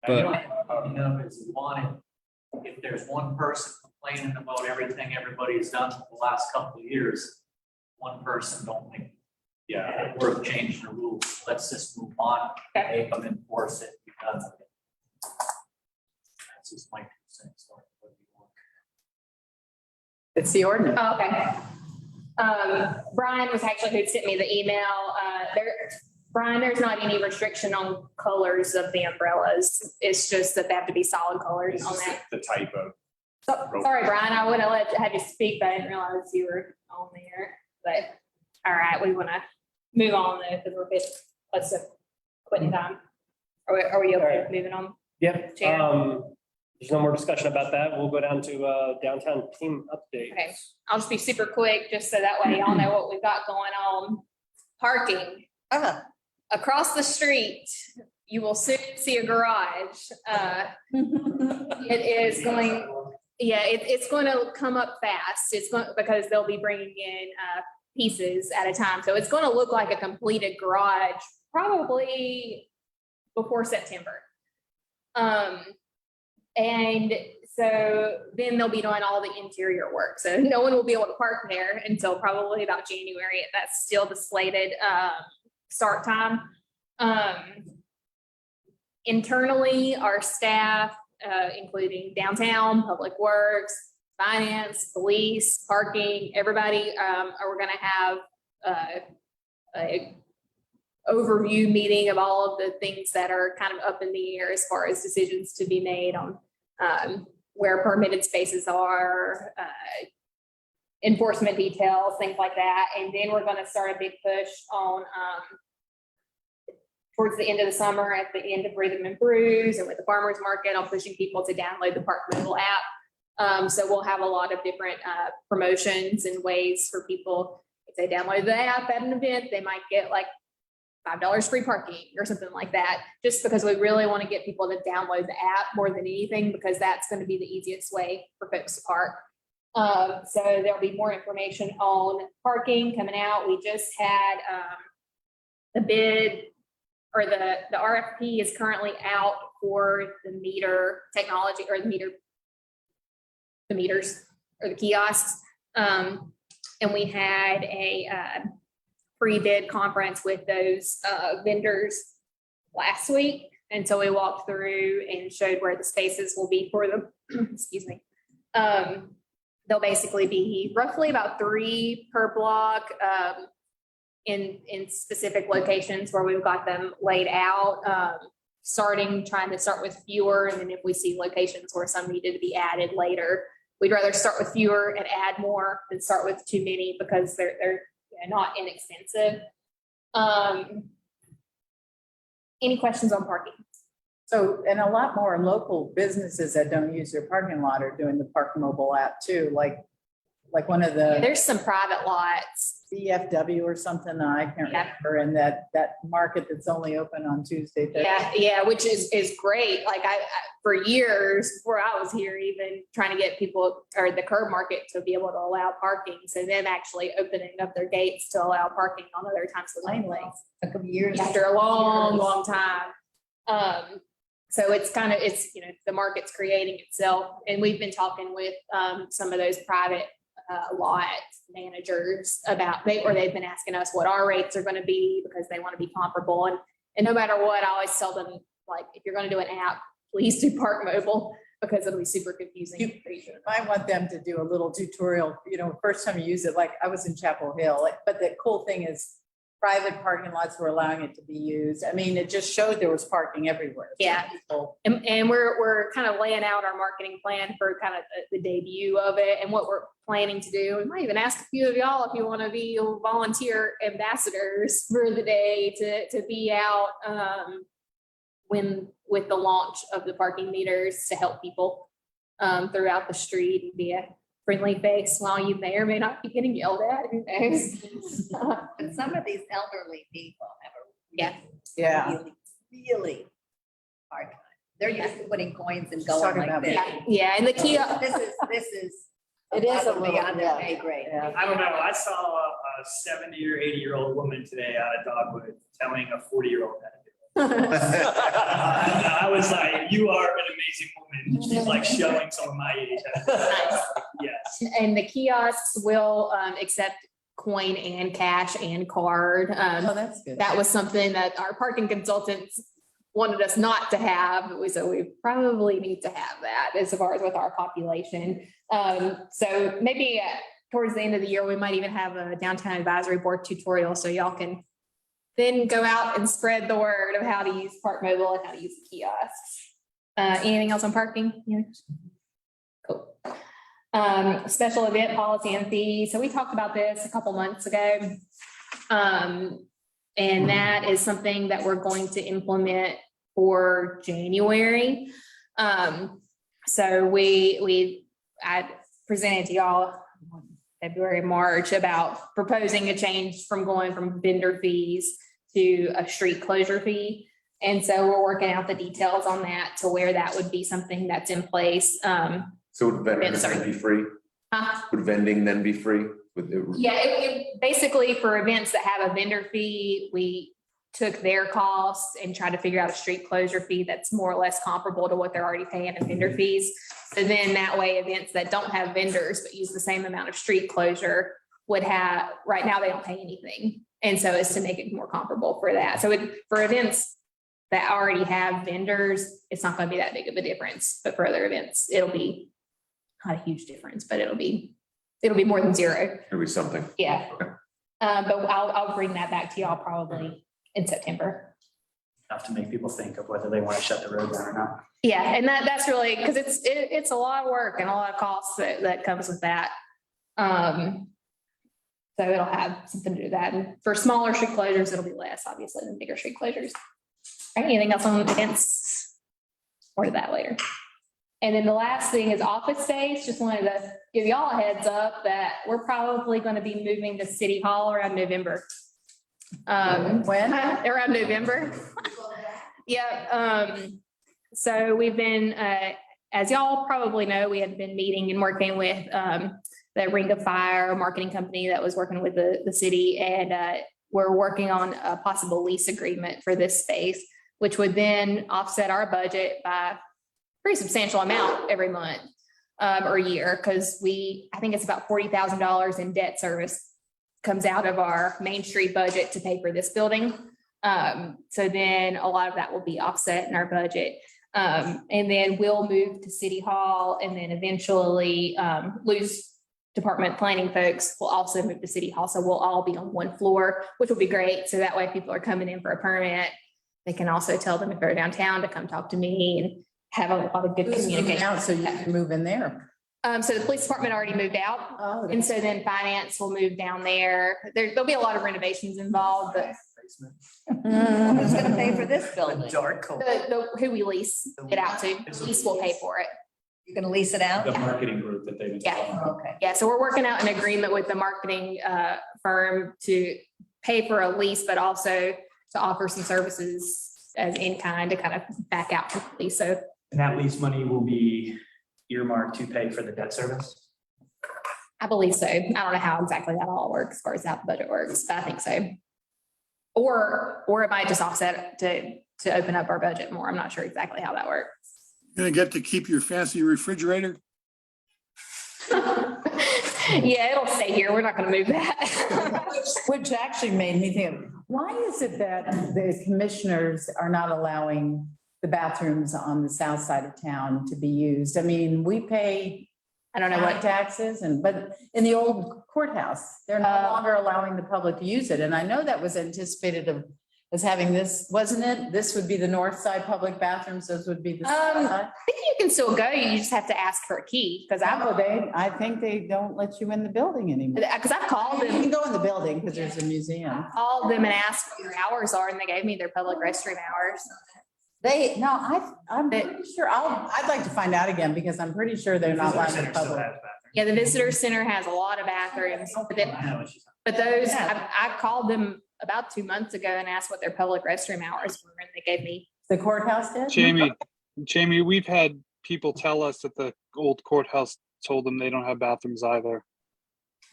But You know, is you want it, if there's one person complaining about everything everybody's done for the last couple of years, one person don't make Yeah. it worth changing the rules. Let's just move on, make them enforce it, because of it. That's just my 2 cents. It's the ordinance. Oh, okay. Brian was actually who sent me the email. Brian, there's not any restriction on colors of the umbrellas. It's just that they have to be solid colors It's on just that. the type of, Sorry, Brian, I would have had you speak, but I didn't realize you were on there. But, all right, we want to move on though, because we're let's quitting time. Are we okay with moving on? Yep. Chair. There's no more discussion about that. We'll go down to downtown team update. Okay, I'll just be super quick, just so that way y'all know what we've got going on. Parking. Across the street, you will soon see a garage. It is going, it's going to come up fast. It's going, because they'll be bringing in pieces at a time. So it's going to look like a completed garage probably before September. And so then they'll be doing all the interior work. So no one will be able to park there until probably about January. That's still the slated start time. Internally, our staff, including downtown, public works, finance, police, parking, everybody, we're gonna have a overview meeting of all of the things that are kind of up in the air as far as decisions to be made on where permitted spaces are, enforcement details, things like that. And then we're gonna start a big push on towards the end of the summer, at the end of Rhythm and Brews and with the farmers market, on pushing people to download the Park Mobile app. So we'll have a lot of different promotions and ways for people, if they download the app at an event, they might get like $5 free parking or something like that, just because we really want to get people to download the app more than anything, because that's going to be the easiest way for folks to park. So there'll be more information on parking coming out. We just had the bid, or the RFP is currently out for the meter technology, or the meters or the kiosks. And we had a pre-bid conference with those vendors last week. And so we walked through and showed where the spaces will be for them. Excuse me. They'll basically be roughly about 3 per block in specific locations where we've got them laid out. Trying to start with fewer, and then if we see locations where some needed to be added later, we'd rather start with fewer and add more than start with too many, because they're not inexpensive. Any questions on parking? So, and a lot more local businesses that don't use their parking lot are doing the Park Mobile app too, like one of the There's some private lots. CFW or something, I can't Yeah. remember, and that market that's only open on Tuesday. Thursday. Yeah, which is great. Like I, for years, before I was here, even trying to get people or the curb market to be able to allow parking. So them actually opening up their gates to allow parking on other times of lane lengths Took them years. after a long time. So it's kind of, the market's creating itself. And we've been talking with some of those private lot managers about, they've been asking us what our rates are going to be because they want to be comparable. And no matter what, I always tell them, like, if you're going to do an app, please do Park Mobile because it'll be super confusing. I want them to do a little tutorial, first time you use it, like I was in Chapel Hill, but the cool thing is private parking lots were allowing it to be used. I mean, it just showed there was parking everywhere. Yeah. People- And we're kind of laying out our marketing plan for kind of the debut of it and what we're planning to do. We might even ask a few of y'all if you want to be volunteer ambassadors for the day to be out with the launch of the parking meters to help people throughout the street and be a friendly face while you may or may not be getting yelled at. Who knows? But some of these elderly people have a Yeah. really hard time. They're used to putting coins and Talking going like about this. Yeah, and the kiosk. This is. It is a above and little, beyond their yeah. pay grade. Yeah. I don't know, I saw a 70 or 80-year-old woman today out of Dogwood telling a 40-year-old how to do it. I was like, you are an amazing woman. She's like showing some of my age. Yes. And the kiosks will accept coin and cash and card. Oh, that's good. That was something that our parking consultants wanted us not to have. So we probably need to have that as far as with our population. So maybe towards the end of the year, we might even have a downtown advisory board tutorial so y'all can then go out and spread the word of how to use Park Mobile and how to use the kiosks. Anything else on parking? Yeah. Cool. Special event policy and fees. So we talked about this a couple months ago. And that is something that we're going to implement for January. So I presented to y'all February, March about proposing a change from going from vendor fees to a street closure fee. And so we're working out the details on that to where that would be something that's in place. So would vendors then be free? Would vending then be free? Yeah, basically for events that have a vendor fee, we took their costs and tried to figure out a street closure fee that's more or less comparable to what they're already paying in vendor fees. So then that way events that don't have vendors but use the same amount of street closure would have, right now they don't pay anything. And so it's to make it more comparable for that. So for events that already have vendors, it's not going to be that big of a difference. But for other events, it'll be not a huge difference, but it'll be more than zero. It'll be something. Yeah. But I'll bring that back to y'all probably in September. Have to make people think of whether they want to shut the road down or not. Yeah, and that's really, because it's a lot of work and a lot of costs that comes with that. So it'll have something to do with that. And for smaller street closures, it'll be less, obviously, than bigger street closures. All right, anything else on events? More to that later. And then the last thing is office space. Just wanted to give y'all a heads up that we're probably going to be moving to City Hall around November. When? Around November. Yeah. So we've been, as y'all probably know, we had been meeting and working with the Ring of Fire marketing company that was working with the city. And we're working on a possible lease agreement for this space, which would then offset our budget by a pretty substantial amount every month or year. Because I think it's about $40,000 in debt service comes out of our Main Street budget to pay for this building. So then a lot of that will be offset in our budget. And then we'll move to City Hall, and then eventually Lou's department planning folks will also move to City Hall. So we'll all be on one floor, which will be great. So that way if people are coming in for a permit, they can also tell them if they're downtown to come talk to me and have a lot of good communication. Out so you can move in there. So the police department already moved out. And so then finance will move down there. There'll be a lot of renovations involved, but basement. Who's gonna pay for this building? Dark hole. Who we lease it out to, lease will pay for it. You're gonna lease it out? The marketing group that they've been. Yeah. Okay. Yeah, so we're working out an agreement with the marketing firm to pay for a lease, but also to offer some services as in kind to kind of back out from the lease. So And that lease money will be earmarked to pay for the debt service? I believe so. I don't know how exactly that all works as far as how the budget works, but I think so. Or it might just offset to open up our budget more. I'm not sure exactly how that works. Gonna get to keep your fancy refrigerator? Yeah, it'll stay here. We're not gonna move that. Which actually made me think, why is it that the commissioners are not allowing the bathrooms on the south side of town to be used? I mean, we pay I don't know what, taxes but in the old courthouse, they're no longer allowing the public to use it. And I know that was anticipated as having this, wasn't it? This would be the north side public bathrooms, those would be the south side. I think you can still go. You just have to ask for a key because I think they don't let you in the building anymore. because I've called You them. can go in the building because there's a museum. Called them and asked what their hours are, and they gave me their public restroom hours. I'm pretty sure, I'd like to find out again because I'm pretty sure they're not allowing the public. Yeah, the visitor center has a lot of bathrooms, but those, I called them about 2 months ago and asked what their public restroom hours were, and they gave me. The courthouse did? Jamie, we've had people tell us that the old courthouse told them they don't have bathrooms either.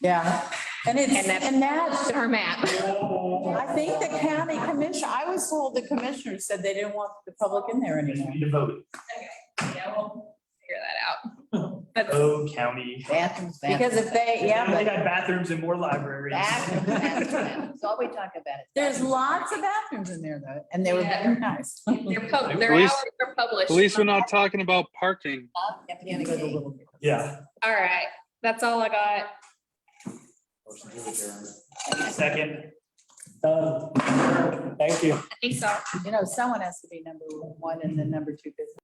Yeah, and that's Our map. I think the county commission, I was told the commissioner said they didn't want the public in there anymore. Need to vote. Yeah, we'll figure that out. That's- Oh, county. Bathrooms, Because if they, They but got bathrooms and more libraries. That's all we talk about. there's lots of bathrooms in there though, and they were very nice. Their At least- hours are published. At least we're not talking about parking. All right, that's all I got. Second. Thank you. I think so. You know, someone has to be number one and then number two business.